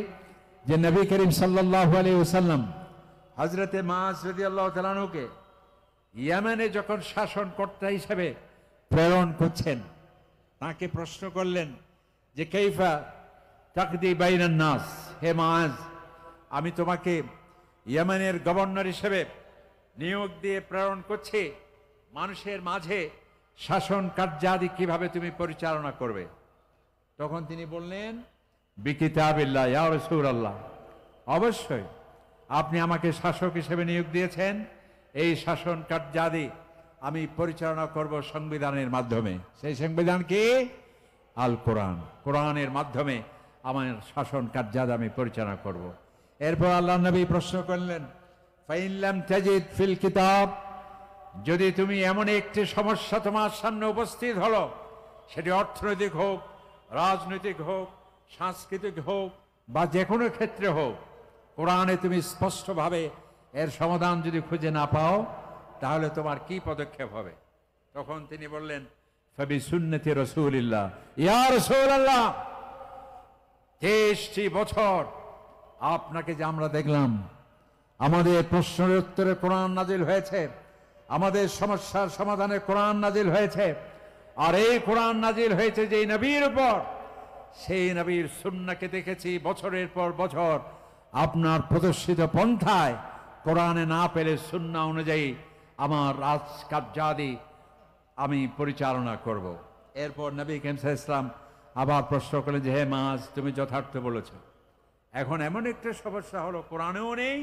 যে নবী করিম সাল্লাল্লাহু আলাইহি ওয়াসাল্লাম হযরতে মুআয রাদিয়াল্লাহু তাআলা আনহুকে ইয়েমেনে যখন শাসনকর্তা হিসেবে প্রেরণ করছেন, তাকে প্রশ্ন করলেন যে কাইফা তাকদি বাইনান নাস, হে মুআয, আমি তোমাকে ইয়েমেনের গভর্নর হিসেবে নিয়োগ দিয়ে প্রেরণ করছি, মানুষের মাঝে শাসন কার্যাদি কিভাবে তুমি পরিচালনা করবে? তখন তিনি বললেন, বিকিতাবিল্লাহ ইয়া রাসূলুল্লাহ, অবশ্যই আপনি আমাকে শাসক হিসেবে নিয়োগ দিয়েছেন, এই শাসন কার্যাদি আমি পরিচালনা করব সংবিধানের মাধ্যমে। সেই সংবিধান কি? আল কোরআন। কোরআনের মাধ্যমে আমার শাসন কার্যাদি আমি পরিচালনা করব। এরপর আল্লাহ নবী প্রশ্ন করলেন, ফাইন লাম তাজিদ ফিল কিতাব, যদি তুমি এমন একটি সমস্যা তোমার সামনে উপস্থিত হলো, সেটি অর্থনৈতিক হোক, রাজনৈতিক হোক, সাংস্কৃতিক হোক, বা যে কোনো ক্ষেত্রে হোক, কোরআনে তুমি স্পষ্টভাবে এর সমাধান যদি খুঁজে না পাও, তাহলে তোমার কি পদক্ষেপ হবে? তখন তিনি বললেন, ফাবি সুন্নতি রাসূলিল্লাহ, ইয়া রাসূলুল্লাহ, 23টি বছর আপনাকে যে আমরা দেখলাম, আমাদের প্রশ্নের উত্তরে কোরআন নাজিল হয়েছে, আমাদের সমস্যার সমাধানে কোরআন নাজিল হয়েছে, আর এই কোরআন নাজিল হয়েছে যেই নবীর উপর, সেই নবীর সুন্নাহকে দেখেছি বছরের পর বছর আপনার প্রদর্শিত পন্থায় কোরআনে না পেলে সুন্নাহ অনুযায়ী আমার রাজকার্যাদি আমি পরিচালনা করব। এরপর নবী করিম সাল্লাল্লাহু আলাইহি ওয়াসাল্লাম আবার প্রশ্ন করলেন যে, হে মাস, তুমি যথার্থ বলেছ, এখন এমন একটা সমস্যা হলো কোরআনেও নেই,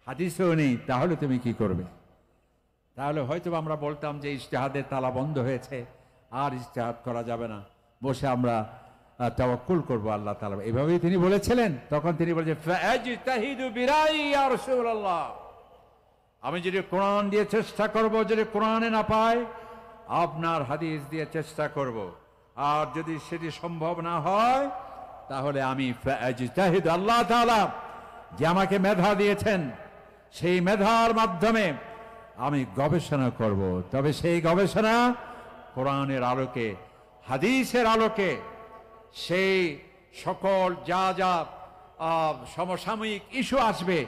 হাদিসেও নেই, তাহলে তুমি কি করবে? তাহলে হয়তো আমরা বলতাম যে ইজতিহাদের তালা বন্ধ হয়েছে, আর ইজতিহাদ করা যাবে না, বসে আমরা তাওয়াক্কুল করব আল্লাহ তাআলা। এভাবেই তিনি বলেছিলেন। তখন তিনি বলেছেন, ফাজতাহিদু বিরাই ইয়া রাসূলুল্লাহ, আমি যদি কোরআন দিয়ে চেষ্টা করব, যদি কোরআনে না পাই, আপনার হাদিস দিয়ে চেষ্টা করব, আর যদি সেটি সম্ভব না হয়, তাহলে আমি ফাজতাহিদু, আল্লাহ তাআলা যে আমাকে মেধা দিয়েছেন, সেই মেধার মাধ্যমে আমি গবেষণা করব। তবে সেই গবেষণা কোরআনের আলোকে, হাদিসের আলোকে, সেই সকল যা যা সমসাময়িক ইস্যু আসবে,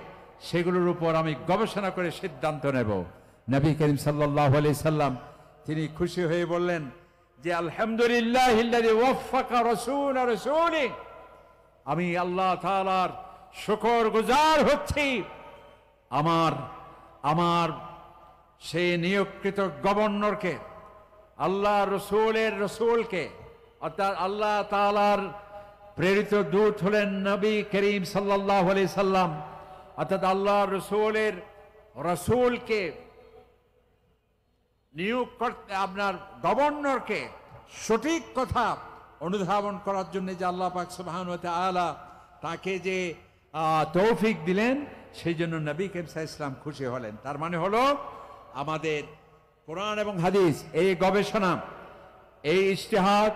সেগুলোর উপর আমি গবেষণা করে সিদ্ধান্ত নেব। নবী করিম সাল্লাল্লাহু আলাইহি সাল্লাম তিনি খুশি হয়ে বললেন যে, আলহামদুলিল্লাহিল্লাযী ওয়াফফাকা রাসূলা রাসূলি, আমি আল্লাহ তাআলার শুকরগুজার হচ্ছি, আমার সেই নিয়োগকৃত গভর্নরকে, আল্লাহ রসুলকে, অর্থাৎ আল্লাহ তাআলার প্রেরিত দূত হলেন নবী করিম সাল্লাল্লাহু আলাইহি সাল্লাম, অর্থাৎ আল্লাহ রসুলকে নিয়োগ করতে, আপনার গভর্নরকে সঠিক কথা অনুধাবন করার জন্য যে আল্লাহ পাক সুবহানাহু ওয়া তাআলা তাকে যে তৌফিক দিলেন, সেই জন্য নবী করিম সাল্লাল্লাহু আলাইহি ওয়াসাল্লাম খুশি হলেন। তার মানে হলো, আমাদের কোরআন এবং হাদিস, এই গবেষণা, এই ইজতিহাদ,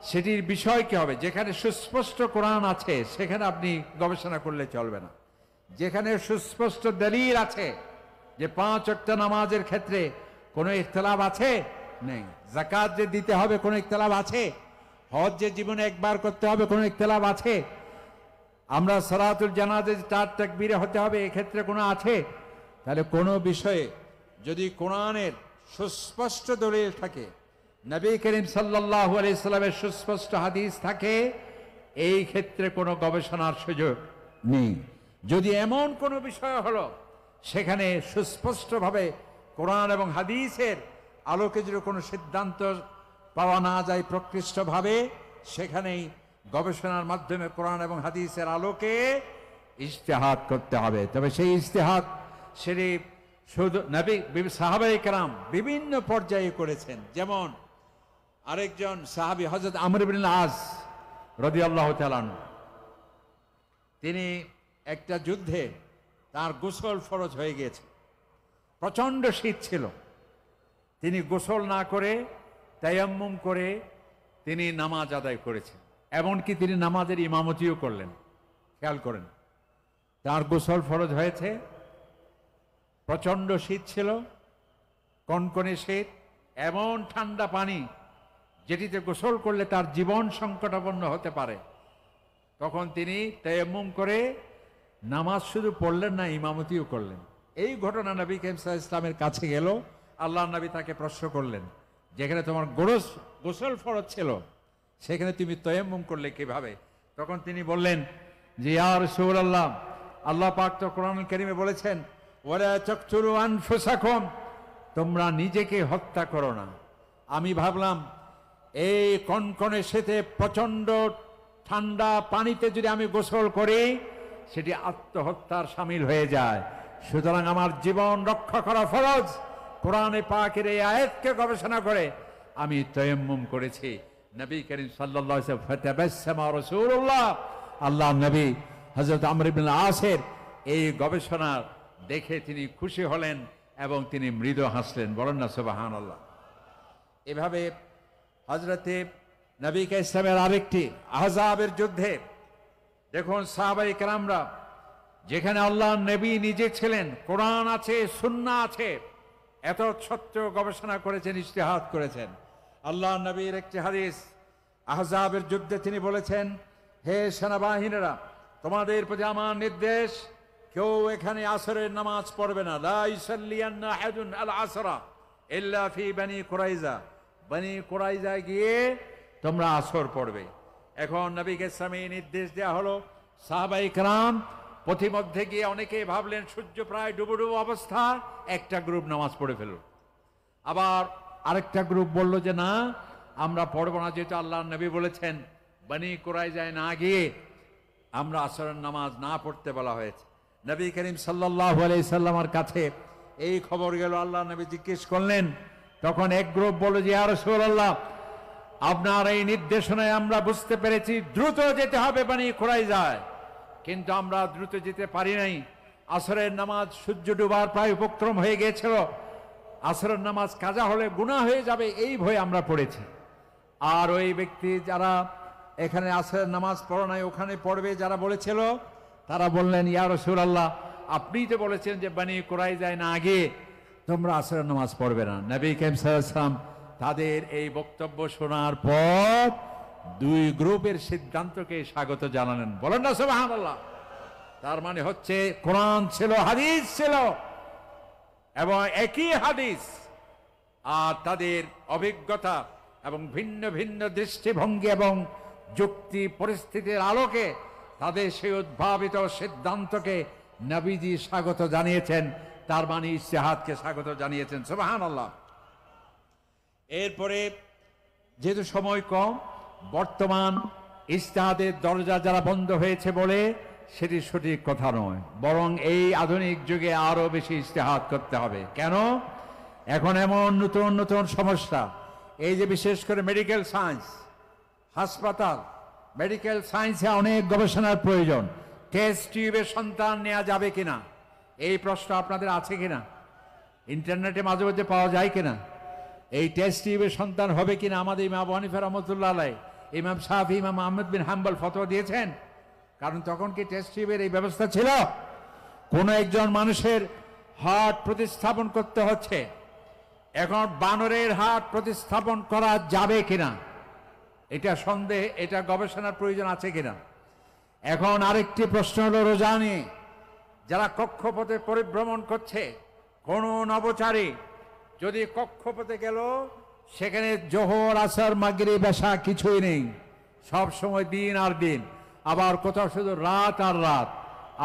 সেটির বিষয় কি হবে? যেখানে সুস্পষ্ট কোরআন আছে সেখানে আপনি গবেষণা করলে চলবে না। যেখানে সুস্পষ্ট দলিল আছে যে 5 ওয়াক্ত নামাজের ক্ষেত্রে কোনো ইখতিলাফ আছে, নেই। যাকাত যে দিতে হবে, কোনো ইখতিলাফ আছে? হজ যে জীবনে একবার করতে হবে, কোনো ইখতিলাফ আছে? আমরা সালাতুল জানাজা 4 তাকবীরে হতে হবে, এক্ষেত্রে কোনো আছে? তাহলে কোনো বিষয়ে যদি কোরআনের সুস্পষ্ট দলিল থাকে, নবী করিম সাল্লাল্লাহু আলাইহি সাল্লামের সুস্পষ্ট হাদিস থাকে, এই ক্ষেত্রে কোনো গবেষণার সুযোগ নেই। যদি এমন কোনো বিষয় হলো সেখানে সুস্পষ্টভাবে কোরআন এবং হাদিসের আলোকে যদি কোনো সিদ্ধান্ত পাওয়া না যায় প্রকৃষ্টভাবে, সেখানেই গবেষণার মাধ্যমে কোরআন এবং হাদিসের আলোকে ইজতিহাদ করতে হবে। তবে সেই ইজতিহাদ সেটি শুধু নবী, সাহাবায়ে কেরাম বিভিন্ন পর্যায়ে করেছেন। যেমন আরেকজন সাহাবী হযরত আমর ইবনে আস রাদিয়াল্লাহু তাআলা আনহু, তিনি একটা যুদ্ধে তার গোসল ফরজ হয়ে গিয়েছে, প্রচন্ড শীত ছিল, তিনি গোসল না করে তায়াম্মুম করে তিনি নামাজ আদায় করেছেন, এমনকি তিনি নামাজের ইমামতিও করলেন। খেয়াল করেন, তার গোসল ফরজ হয়েছে, প্রচন্ড শীত ছিল, কনকনে শীত, এমন ঠান্ডা পানি যেটিতে গোসল করলে তার জীবন সংকটাপন্ন হতে পারে। তখন তিনি তায়াম্মুম করে নামাজ শুধু পড়লেন না, ইমামতিও করলেন। এই ঘটনা নবী করিম সাল্লাল্লাহু আলাইহি ওয়াসাল্লামের কাছে গেল। আল্লাহর নবী তাকে প্রশ্ন করলেন, যেখানে তোমার গোসল ফরজ ছিল সেখানে তুমি তায়াম্মুম করলে কিভাবে? তখন তিনি বললেন যে, ইয়া রাসূলুল্লাহ, আল্লাহ পাক তো কোরআনুল কারীমে বলেছেন, ওয়ালা তাকতুলু আনফুসাকুম, তোমরা নিজেকে হত্যা করো না। আমি ভাবলাম এই কনকনে শীতে প্রচন্ড ঠান্ডা পানিতে যদি আমি গোসল করি, সেটি আত্মহত্যার শামিল হয়ে যায়। সুতরাং আমার জীবন রক্ষা করা ফরজ। কোরআনে পাকের এই আয়াতকে গবেষণা করে আমি তায়াম্মুম করেছি। নবী করিম সাল্লাল্লাহু আলাইহি ওয়াসাল্লাম ফাতাবাসসামা রাসূলুল্লাহ, আল্লাহ নবী হযরত আমর ইবনে আসের এই গবেষণা দেখে তিনি খুশি হলেন এবং তিনি মৃদু হাসলেন। বলেন না সুবহানাল্লাহ। এভাবে হযরতে নবী ইসলামের আরেকটি আহজাবের যুদ্ধে দেখুন সাহাবায়ে কেরামরা, যেখানে আল্লাহর নবী নিজে ছিলেন, কোরআন আছে, সুন্নাহ আছে, এত সত্য গবেষণা করেছেন, ইজতিহাদ করেছেন। আল্লাহর নবীর একটি হাদিস, আহজাবের যুদ্ধে তিনি বলেছেন, হে সেনাবাহিনীরা, তোমাদের প্রতি আমার নির্দেশ, কেউ এখানে আসরের নামাজ পড়বে না। লা ইউসাল্লিয়ান্না আহাদুন আল আসরা ইল্লা ফি বনি কুরাইজা। বনি কুরাইজায় গিয়ে তোমরা আসর পড়বে। এখন নবীকে ইসলামী নির্দেশ দেওয়া হলো। সাহাবায়ে কেরাম পথিমধ্যে গিয়ে অনেকে ভাবলেন সূর্য প্রায় ডুবো ডুবো অবস্থা, একটা গ্রুপ নামাজ পড়ে ফেলল। আবার আরেকটা গ্রুপ বলল যে না, আমরা পড়বো না, যেহেতু আল্লাহর নবী বলেছেন বনি কুরাইজায় না গিয়ে আমরা আসরের নামাজ না পড়তে বলা হয়েছে। নবী করিম সাল্লাল্লাহু আলাইহি সাল্লামের কাছে এই খবর গেল। আল্লাহর নবী জিজ্ঞেস করলেন, তখন এক গ্রুপ বলল যে ইয়া রাসূলুল্লাহ, আপনার এই নির্দেশনায় আমরা বুঝতে পেরেছি দ্রুত যেতে হবে বনি কুরাইজায়, কিন্তু আমরা দ্রুত যেতে পারি নাই। আসরের নামাজ সূর্য ডুবার প্রায় উপক্রম হয়ে গিয়েছিল, আসরের নামাজ কাজা হলে গুনাহ হয়ে যাবে, এই ভয়ে আমরা পড়েছি। আর ওই ব্যক্তি যারা এখানে আসরের নামাজ পড়ে নাই ওখানে পড়বে যারা বলেছিল, তারা বললেন ইয়া রাসূলুল্লাহ, আপনিই তো বলেছেন যে বনি কুরাইজায় না গিয়ে তোমরা আসরের নামাজ পড়বে না। নবী করিম সাল্লাল্লাহু আলাইহি ওয়াসাল্লাম তাদের এই বক্তব্য শোনার পর দুই গ্রুপের সিদ্ধান্তকে স্বাগত জানালেন। বলেন না সুবহানাল্লাহ। তার মানে হচ্ছে কোরআন ছিল, হাদিস ছিল, এবং একই হাদিস, আর তাদের অভিজ্ঞতা এবং ভিন্ন ভিন্ন দৃষ্টিভঙ্গি এবং যুক্তি পরিস্থিতির আলোকে তাদের সেই উদ্ভাবিত সিদ্ধান্তকে নবীজি স্বাগত জানিয়েছেন। তার মানে ইজতিহাদকে স্বাগত জানিয়েছেন। সুবহানাল্লাহ। এরপরে যেহেতু সময় কম, বর্তমান ইজতিহাদের দরজা যারা বন্ধ হয়েছে বলে সেটি সঠিক কথা নয়, বরং এই আধুনিক যুগে আরো বেশি ইজতিহাদ করতে হবে। কেন? এখন এমন নতুন নতুন সমস্যা, এই যে বিশেষ করে মেডিকেল সায়েন্স, হাসপাতাল, মেডিকেল সায়েন্সে অনেক গবেষণার প্রয়োজন। টেস্ট টিউবে সন্তান নেওয়া যাবে কিনা, এই প্রশ্ন আপনাদের আছে কিনা? ইন্টারনেটে মাঝে মাঝে পাওয়া যায় কিনা? এই টেস্ট টিউবে সন্তান হবে কিনা? আমাদের ইমাম আবু হানিফা রাহমাতুল্লাহ আলাইহি, ইমাম শাফি, ইমাম আহমদ বিন হাম্বল ফতোয়া দিয়েছেন। কারণ তখন কি টেস্ট টিউবের এই ব্যবস্থা ছিল? কোন একজন মানুষের হার্ট প্রতিস্থাপন করতে হচ্ছে, এখন বানরের হার্ট প্রতিস্থাপন করা যাবে কিনা, এটা সন্দেহ, এটা গবেষণার প্রয়োজন আছে কিনা। এখন আরেকটি প্রশ্ন হলো রোজা নিয়ে। যারা কক্ষপথে পরিভ্রমণ করছে, কোন নভোচারী যদি কক্ষপথে গেল, সেখানে জোহর, আসর, মাগরিব, এশা কিছুই নেই, সব সময় দিন আর দিন, আবার কোথাও শুধু রাত আর রাত,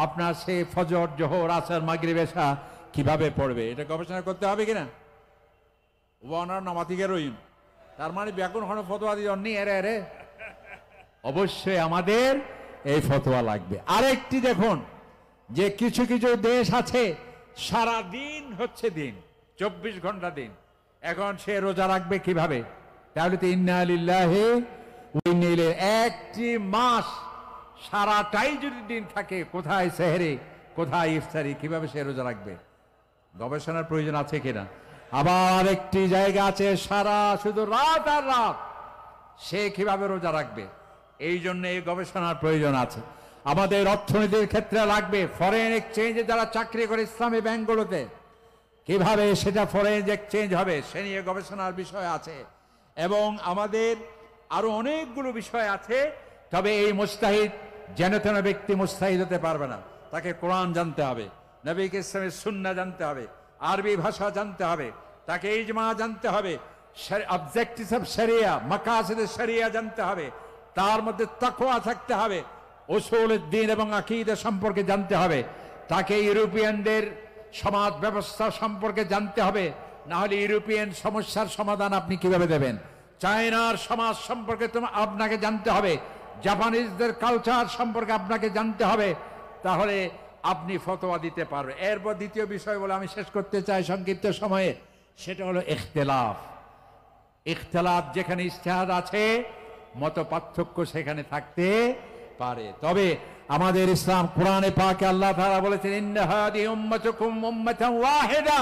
আপনার সে ফজর, জোহর, আসর, মাগরিব, এশা কিভাবে পড়বে? এটা গবেষণা করতে হবে কিনা? ওয়ানার নামাতিকে রইন, তার মানে ব্যাকুন হন ফতোয়া দিয়ে এরে এরে, অবশ্যই আমাদের এই ফতোয়া লাগবে। আরেকটি দেখুন যে কিছু কিছু দেশ আছে সারা দিন হচ্ছে দিন, 24 ঘন্টা দিন, এখন সে রোজা রাখবে কিভাবে? তাহলে তো ইন্না লিল্লাহি ওয়া ইন্না ইলাইহি, একটি মাস সারাটাই যদি দিন থাকে, কোথায় সেহরি, কোথায় ইফতারি, কিভাবে সে রোজা রাখবে? গবেষণার প্রয়োজন আছে কিনা। আবার একটি জায়গা আছে সারা শুধু রাত আর রাত, সে কিভাবে রোজা রাখবে? এই জন্য এই গবেষণার প্রয়োজন আছে। আমাদের অর্থনীতির ক্ষেত্রে লাগবে, ফরেন এক্সচেঞ্জে যারা চাকরি করে ইসলামী ব্যাংকগুলোতে, কিভাবে সেটা ফরেন এক্সচেঞ্জ হবে সে নিয়ে গবেষণার বিষয় আছে। এবং আমাদের আরো অনেকগুলো বিষয় আছে। তবে এই মুস্তাহিদ যেন তেন ব্যক্তি মুস্তাহিদ হতে পারবে না, তাকে কোরআন জানতে হবে, নবী ইসলামের সুন্নাহ জানতে হবে, আরবি ভাষা জানতে হবে, তাকে ইজমা জানতে হবে, অবজেক্টিভস অফ শরিয়া, মাকাসিদ শরিয়া জানতে হবে, তার মধ্যে তাকওয়া থাকতে হবে, উসুলুদ দ্বীন এবং আকীদা সম্পর্কে জানতে হবে, তাকে ইউরোপিয়ানদের সমাজ ব্যবস্থা সম্পর্কে জানতে হবে, না হলে ইউরোপিয়ান সমস্যার সমাধান আপনি কিভাবে দেবেন? চায়নার সমাজ সম্পর্কে আপনাকে জানতে হবে, জাপানিজদের কালচার সম্পর্কে আপনাকে জানতে হবে, তাহলে আপনি ফতোয়া দিতে পারবেন। এরপর দ্বিতীয় বিষয় বলে আমি শেষ করতে চাই সংক্ষিপ্ত সময়ে, সেটা হলো ইখতিলাফ। ইখতিলাফ যেখানে ইজতিহাদ আছে, মত পার্থক্য সেখানে থাকতে পারে। তবে আমাদের ইসলাম কোরআনে পাকে আল্লাহ তাআলা বলেছেন, ইন্না হাদিহি উম্মাতুকুম উম্মাতান ওয়াহিদা,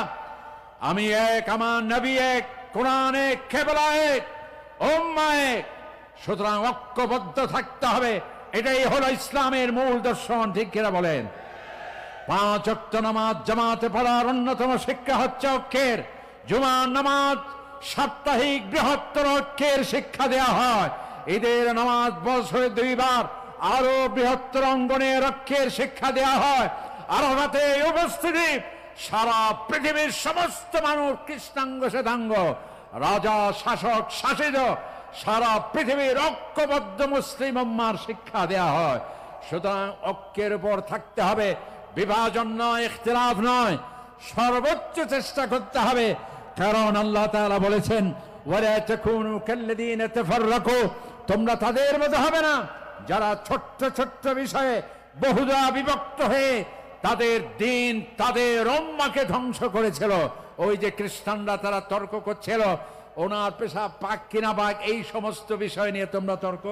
আমি এক, আমার নবী এক, কোরআন এক, কেবলা এক, উম্মাহ এক। সুতরাং ঐক্যবদ্ধ থাকতে হবে, এটাই হলো ইসলামের মূল দর্শন। ঠিক কিনা বলেন? 5 ওয়াক্ত নামাজ জামাতে পড়ার অন্যতম শিক্ষা হচ্ছে ঐক্যের। জুমার নামাজ সাপ্তাহিক বৃহত্তর ঐক্যের শিক্ষা দেয়া হয়। ঈদের নামাজ বছরে 2 বার আরো বৃহত্তর অঙ্গনের ঐক্যের শিক্ষা দেয়া হয়। আরাফাতে উপস্থিতি সারা পৃথিবীর সমস্ত মানুষ, কৃষ্ণাঙ্গ শ্বেতাঙ্গ, রাজা শাসক শাসিত সারা পৃথিবীর ঐক্যবদ্ধ মুসলিম উম্মার শিক্ষা দেয়া হয়। সুতরাং ঐক্যের উপর থাকতে হবে, বিভাজন নয়, ইখতিলাফ নয়, সর্বোচ্চ চেষ্টা করতে হবে। কারণ আল্লাহ তাআলা বলেছেন, ওয়ালা তাকুনু কাল্লাযীনা তাফাররাকু, তোমরা তাদের মতো হবে না যারা ছোট্ট ছোট্ট বিষয়ে বহুদা বিভক্ত হয়ে তাদের দিন, তাদের উম্মাহকে ধ্বংস করেছিল। ওই যে খ্রিস্টানরা তারা তর্ক করছিল, ওনার পেশাব পাক কিনা পাক, এই সমস্ত বিষয় নিয়ে তোমরা তর্ক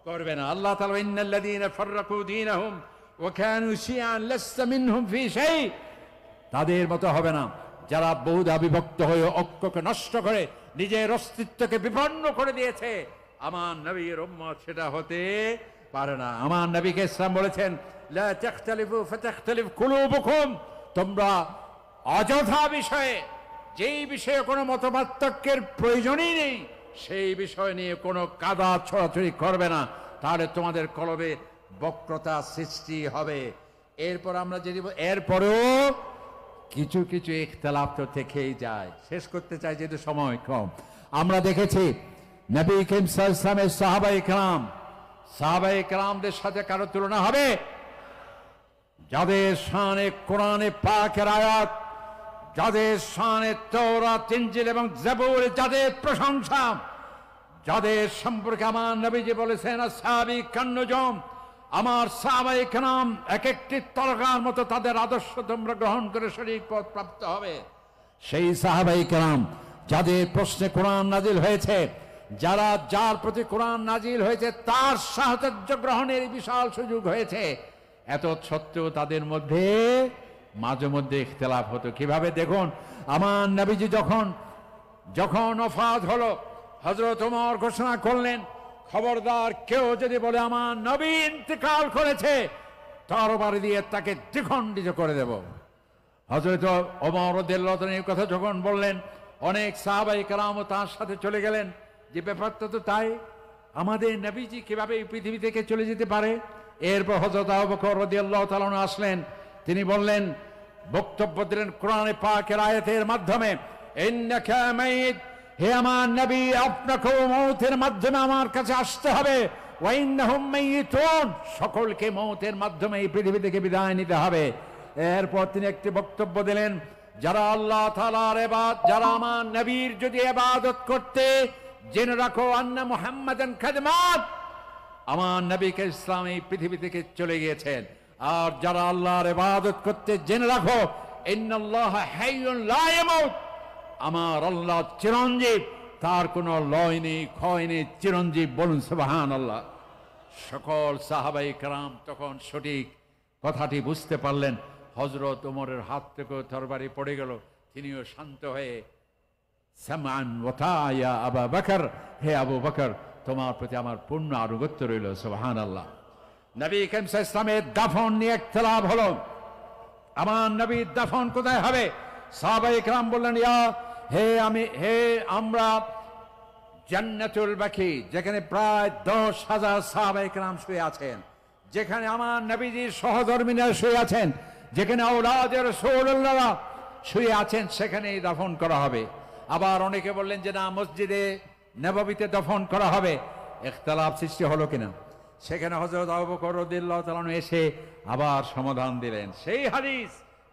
করবে না। আল্লাহ তাআলা ইন্নাল্লাযীনা ফাররাকু দীনাহুম ওয়া কানু শিয়া'আন লাসতা মিনহুম ফি শাই, তাদের মতো হবে না যারা বহুদা বিভক্ত হয়ে ঐক্যকে নষ্ট করে নিজের অস্তিত্বকে বিপন্ন করে দিয়েছে। আমার নবীর উম্মত সেটা হতে পারে না। আমার নবীকে ইসলাম বলেছেন, লা তাখতালিফু ফাতাখতালিফ কুলুবুকুম, তোমরা অযথা বিষয়ে, যেই বিষয়ে কোনো মতপার্থক্যের প্রয়োজনই নেই, সেই বিষয় নিয়ে কোনো কাদা ছড়াছড়ি করবে না, তাহলে তোমাদের কলবে বক্রতা সৃষ্টি হবে। এরপর আমরা যদি এরপরেও কিছু কিছু ইখতিলাফ তো থেকেই যায়। শেষ করতে চাই যেহেতু সময় কম। আমরা দেখেছি নবী করিম সাল্লাল্লাহু আলাইহি ওয়াসাল্লামের সাহাবায়ে কেরামদের সাথে কারো তুলনা হবে? যাদের শানে কোরআনে পাকের আয়াত, যাদের শানে তাওরাত, ইনজিল এবং জাবুর, যাদের প্রশংসা, যাদের সম্পর্কে আমার নবীজি বলেছেন আসহাবী কান্নুজুম, আমার সাহাবায়ে কেরাম এক একটি তারকার মতো, তাদের আদর্শ তোমরা গ্রহণ করে সঠিক পথ প্রাপ্ত হবে। সেই সাহাবায়ে কেরাম যাদের প্রশ্নে কোরআন নাজিল হয়েছে, যার প্রতি কোরআন নাজিল হয়েছে তার সাহচর্য গ্রহণের বিশাল সুযোগ হয়েছে, এত সত্ত্বেও তাদের মধ্যে মাঝে মধ্যে ইখতিলাফ হতো। কিভাবে? দেখুন, আমার নবীজি যখন ওফাত হলো, হযরত ওমর ঘোষণা করলেন, খবরদার কেউ যদি বলে আমার নবী ইন্তেকাল করেছে, তরবারি দিয়ে তাকে দ্বিখণ্ডিত করে দেব। হযরত ওমর রাদিয়াল্লাহু তাআলা এই কথা যখন বললেন, অনেক সাহাবায়ে কেরামও তার সাথে চলে গেলেন, যে ব্যাপারটা তো তাই, আমাদের নবীজি কিভাবে এই পৃথিবী থেকে চলে যেতে পারে? এরপর হযরত আবু বকর রাদিয়াল্লাহু তাআলা আসলেন, তিনি বললেন, বক্তব্য দিলেন কোরআনে পাকের আয়াতের মাধ্যমে, ইন্নাকা মাইত, হে আমার নবী, আপনাকেও মওতের মাধ্যমে আমার কাছে আসতে হবে। ওয়া ইন্নাহুম মাইয়িতুন, সকলকে মওতের মাধ্যমে এই পৃথিবী থেকে বিদায় নিতে হবে। এরপর তিনি একটি বক্তব্য দিলেন, যারা আল্লাহ তাআলার ইবাদত, যারা আমার নবীর যদি ইবাদত করতে, জেনে রাখো আন্না মুহাম্মাদান খাদমাত, আমার নবীকে ইসলাম এই পৃথিবী থেকে চলে গিয়েছেন। আর যারা আল্লাহর ইবাদত করতে, জেনে রাখো ইন্নাল্লাহা হাইয়ুন লা ইয়ামুত, আমার আল্লাহ চিরঞ্জীব, তার কোনো লয় নেই, ক্ষয় নেই, চিরঞ্জীব। বলুন সুবহানাল্লাহ। সকল সাহাবায়ে কেরাম তখন সঠিক কথাটি বুঝতে পারলেন। হযরত ওমরের হাত থেকে তরবারি পড়ে গেল, তিনিও শান্ত হয়ে সামান ওয়া তা'য়া আবু বকর, হে আবু বকর, তোমার প্রতি আমার পূর্ণ আনুগত্য রইল। সুবহানাল্লাহ। নবী করিম সাল্লাল্লাহু আলাইহি ওয়াসাল্লামের দাফন নিয়ে ইখতিলাফ হলো, আমার নবীর দাফন কোথায় হবে? সাহাবায়ে কেরাম বললেন, আমরা জান্নাতুল বাকি, যেখানে প্রায় 10,000 সাহাবায়ে কেরাম শুয়ে আছেন, যেখানে আমার নবীজির সহধর্মিণীরা শুয়ে আছেন, যেখানে আওলাদে রাসূলুল্লাহ শুয়ে আছেন, সেখানেই দাফন করা হবে। আবার অনেকে বললেন যে না, মসজিদে নববীতে দাফন করা হবে। ইখতিলাফ সৃষ্টি হলো কিনা? সেখানে হযরত আবু বকর রাদিয়াল্লাহু তাআলা এসে আবার সমাধান দিলেন। সেই হাদিস,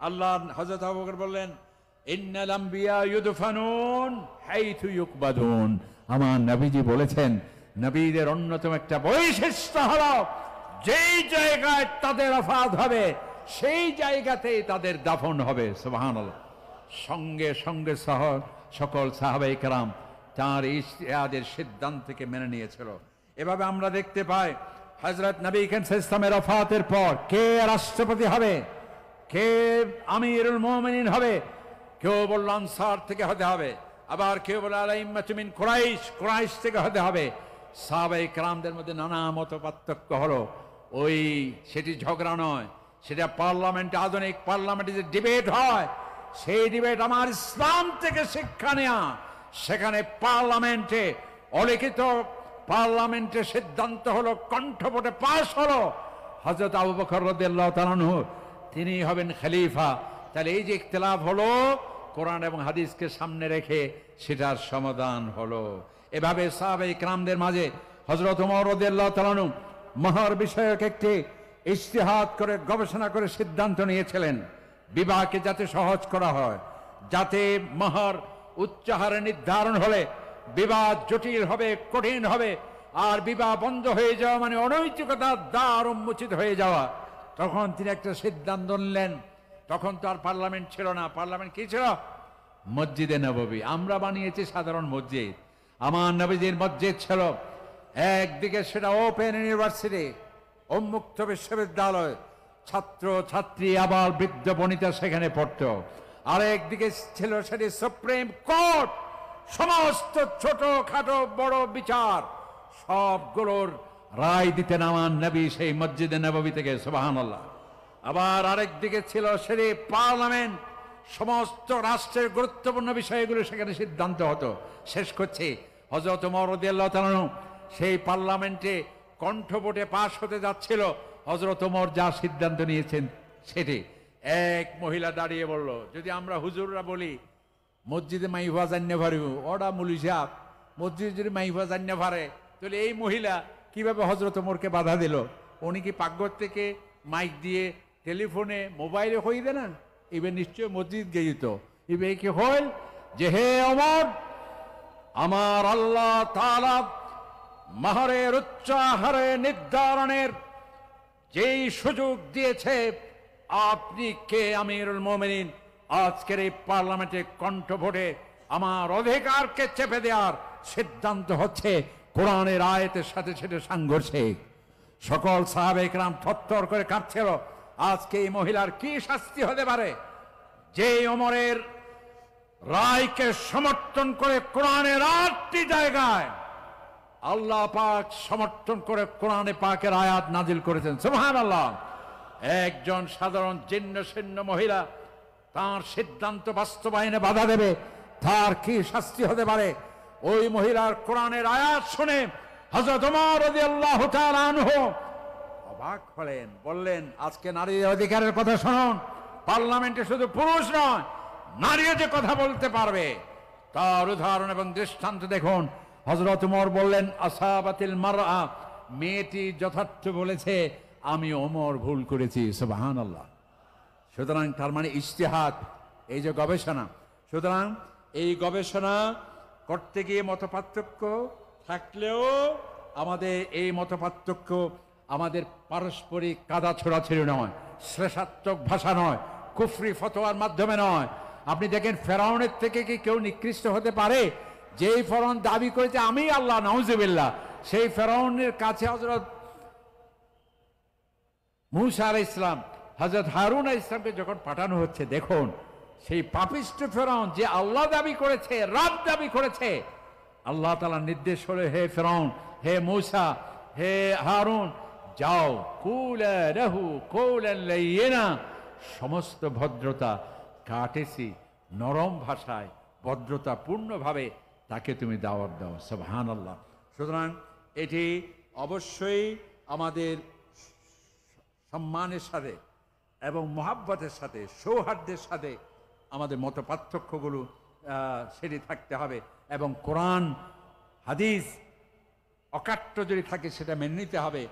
আল্লাহ হযরত আবু বকর বললেন, ইন্নাল আম্বিয়া ইউদফানুন হাইথু ইউকবাদুন, আমার নবীজি বলেছেন, নবীদের অন্যতম একটা বৈশিষ্ট্য হলো যেই জায়গায় তাদের ওফাত হবে সেই জায়গাতেই তাদের দাফন হবে। সুবহানাল্লাহ। সঙ্গে সঙ্গে সকল সাহাবায়ে কেরাম তার ইজতিহাদের সিদ্ধান্তকে মেনে নিয়েছিল। এভাবে আমরা দেখতে পাই হযরত নবী করিম সাল্লাল্লাহু আলাইহি ওয়াসাল্লামের ওফাতের পর কে রাষ্ট্রপতি হবে, কে আমিরুল মুমিনিন হবে, কেউ বলল আনসার থেকে হতে হবে, আবার কেউ বলে আলাইম্মাতু মিন কুরাইশ, কুরাইশ থেকে হতে হবে। সাহাবায়ে কেরামদের মধ্যে নানা মত পার্থক্য হলো। সেটি ঝগড়া নয়, সেটা পার্লামেন্টে, আধুনিক পার্লামেন্টে যে ডিবেট হয়, সেই ডিবেট আমার ইসলাম থেকে শিক্ষা নেয়া। সেখানে পার্লামেন্টে অলিখিত পার্লামেন্টে সিদ্ধান্ত হলো, কণ্ঠভোটে পাশ হলো, হযরত আবু বকর রাদিয়াল্লাহু তাআলা আনহু তিনি হবেন খলিফা। তাহলে এই যে ইখতিলাফ হলো, কোরআন এবং হাদিসকে সামনে রেখে সেটার সমাধান হলো। এভাবে সাহাবায়ে কেরামদের মাঝে হযরত ওমর রাদিয়াল্লাহু তাআলা আনহু মাহর বিষয়ক একটি ইজতিহাদ করে, গবেষণা করে সিদ্ধান্ত নিয়েছিলেন, বিবাহকে যাতে সহজ করা হয়, যাতে মাহর উচ্চ হারে নির্ধারণ হলে বিবাহ জটিল হবে, কঠিন হবে, আর বিবাহ বন্ধ হয়ে যাওয়া মানে অনৈতিকতার দ্বার উন্মোচিত হয়ে যাওয়া। তখন তিনি একটা সিদ্ধান্ত নিলেন। তখন তো আর পার্লামেন্ট ছিল না। পার্লামেন্ট কি ছিল? মসজিদে নববী। আমরা বানিয়েছি সাধারণ মসজিদ। আমার নবীজির মসজিদ ছিল একদিকে সেটা ওপেন ইউনিভার্সিটি, উন্মুক্ত বিশ্ববিদ্যালয়, ছাত্র ছাত্রী আবার বৃদ্ধ বনিতা সেখানে পড়তো। আর একদিকে ছিল সেটি সুপ্রিম কোর্ট, সমস্ত ছোট খাটো বড় বিচার সবগুলোর রায় দিতেন আমার নবী সেই মসজিদে নববী থেকে, সুবহানাল্লাহ। আবার আরেক দিকে ছিল সেটি পার্লামেন্ট, সমস্ত রাষ্ট্রের গুরুত্বপূর্ণ বিষয়গুলো সেখানে সিদ্ধান্ত হতো। শেষ করছে, হযরত ওমর রাদিয়াল্লাহু তাআলা আনহু সেই পার্লামেন্টে কণ্ঠভোটে পাশ হতে যাচ্ছিল। হযরত ওমর যা সিদ্ধান্ত নিয়েছেন সেটি, এক মহিলা দাঁড়িয়ে বলল, যদি আমরা হুজুররা বলি মসজিদে মাইফা জান্নে পারি, ওরা মুলি সাহেব মসজিদে যদি মাইফা জান্নে পারে, তাহলে এই মহিলা কিভাবে হযরত ওমরকে বাধা দিল? উনি কি পাকঘর থেকে মাইক দিয়ে টেলিফোনে মোবাইলে হই দেন? এবার নিশ্চয় মসজিদ গেইত। এবার কি হল যে, হে ওমর, আমার আল্লাহ তাআলা মাহরের উচ্চ হারে নির্ধারণের যেই সুযোগ দিয়েছে, আপনি কে আমিরুল মুমিনিন আজকের এই পার্লামেন্টে কণ্ঠভোটে আমার অধিকারকে চেপে দেওয়ার সিদ্ধান্ত হচ্ছে কোরআনের আয়াতের সাথে সেটা সাংঘর্ষিক। সকল সাহাবায়ে কেরাম থরথর করে কাঁপছিল। আজকে এই মহিলার কি শাস্তি হতে পারে? যে ওমরের রায়কে সমর্থন করে কোরআনের 8টি জায়গায় আল্লাহ পাক সমর্থন করে কোরআনে পাকের আয়াত নাজিল করেছেন, সুবহানাল্লাহ। একজন সাধারণ জীর্ণ শীর্ণ মহিলা তার সিদ্ধান্ত বাস্তবায়নে বাধা দেবে, তার কি শাস্তি হতে পারে? ওই মহিলার কোরআনের আয়াত শুনে হযরত ওমর রাদিয়াল্লাহু তাআলা আনহু অবাক হলেন, বললেন, আজকে নারীর অধিকারের কথা শুনুন। পার্লামেন্টে শুধু পুরুষ নয়, নারীও যে কথা বলতে পারবে তার উদাহরণ এবং দৃষ্টান্ত দেখুন। হযরত ওমর বললেন, আসাবাতিল মারআ, মেয়েটি যথার্থ বলেছে, আমি ওমর ভুল করেছি, সুবহানাল্লাহ। সুতরাং তার মানে ইজতিহাদ, এই যে গবেষণা, সুতরাং এই গবেষণা করতে গিয়ে মতপার্থক্য থাকলেও আমাদের এই মতপার্থক্য আমাদের পারস্পরিক কাদা ছোড়াছড়ি নয়, শ্লেষাত্মক ভাষা নয়, কুফরি ফতোয়ার মাধ্যমে নয়। আপনি দেখেন, ফেরাউনের থেকে কি কেউ নিকৃষ্ট হতে পারে? যেই ফেরাউন দাবি করেছে আমি আল্লাহ, নাউজুবিল্লাহ, সেই ফেরাউনের কাছে হযরত মূসা আলাইহিস সালাম, হযরত হারুন আলাইহিস সালামকে যখন পাঠানো হচ্ছে, দেখুন সেই পাপিষ্ঠ ফেরাউন যে আল্লাহ দাবি করেছে, রব দাবি করেছে, আল্লাহ তাআলার নির্দেশ হলো, হে ফেরাউন, হে মূসা, হে হারুন, যাও, কুলা লাহু কওলান লাইয়িনা, সমস্ত ভদ্রতা কাটেছি, নরম ভাষায় ভদ্রতা পূর্ণভাবে তাকে তুমি দাওয়াত দাও, সুবহানাল্লাহ। সুতরাং এটি অবশ্যই আমাদের সম্মানের সাথে এবং মহাব্বতের সাথে, সৌহার্দ্যের সাথে আমাদের মত পার্থক্যগুলো সেটি থাকতে হবে, এবং কোরআন হাদিস অকাট্য যদি থাকে সেটা মেনে নিতে হবে,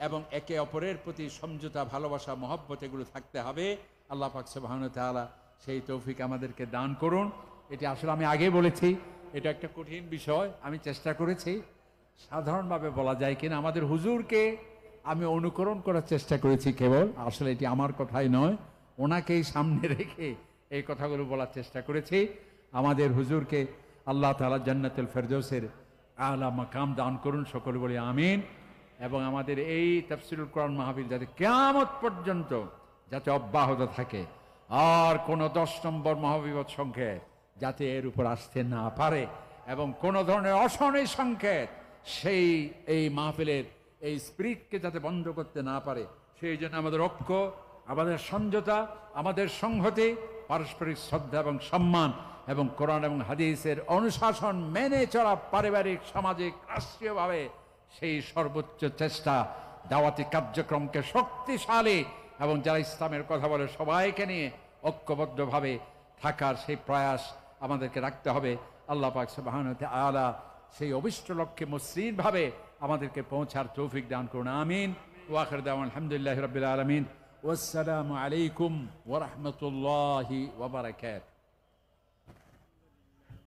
এবং একে অপরের প্রতি সমঝোতা, ভালোবাসা, মহব্বত এগুলো থাকতে হবে। আল্লাহ পাক সুবহানাহু ওয়া তাআলা সেই তৌফিক আমাদেরকে দান করুন। এটি আসলে আমি আগে বলেছি, এটা একটা কঠিন বিষয়। আমি চেষ্টা করেছি সাধারণভাবে বলা যায় কিনা, আমাদের হুজুরকে আমি অনুকরণ করার চেষ্টা করেছি কেবল, আসলে এটি আমার কথাই নয়, ওনাকেই সামনে রেখে এই কথাগুলো বলার চেষ্টা করেছি। আমাদের হুজুরকে আল্লাহ তাআলা জান্নাতুল ফেরদৌসের আলা মাকাম দান করুন, সকলে বলি আমিন। এবং আমাদের এই তাফসীরুল কোরআন মাহফিল যাতে কিয়ামত পর্যন্ত যাতে অব্যাহত থাকে, আর কোন 10 নম্বর মহাবিপদ সংকেত যাতে এর উপর আসতে না পারে, এবং কোন ধরনের অশনি সংকেত এই মাহফিলের এই স্পিরিটকে যাতে বন্ধ করতে না পারে, সেই জন্য আমাদের ঐক্য, আমাদের সমঝোতা, আমাদের সংহতি, পারস্পরিক শ্রদ্ধা এবং সম্মান এবং কোরআন এবং হাদিসের অনুশাসন মেনে চলা, পারিবারিক, সামাজিক, রাষ্ট্রীয়ভাবে সেই সর্বোচ্চ চেষ্টা, দাওয়াতি কার্যক্রমকে শক্তিশালী এবং যারা ইসলামের কথা বলে সবাইকে নিয়ে ঐক্যবদ্ধভাবে থাকার সেই প্রয়াস আমাদেরকে রাখতে হবে। আল্লাহ পাক সুবহানাহু ওয়া তাআলা সেই অভিষ্ট লক্ষ্যে মসৃণভাবে আমাদেরকে পৌঁছার তৌফিক দান করুন। আমিন। ওয়া আখির দাওয়ানা আলহামদুলিল্লাহি রাব্বিল আলামিন। ওয়াসসালামু আলাইকুম ওয়া রাহমাতুল্লাহি ওয়া বারাকাতুহু।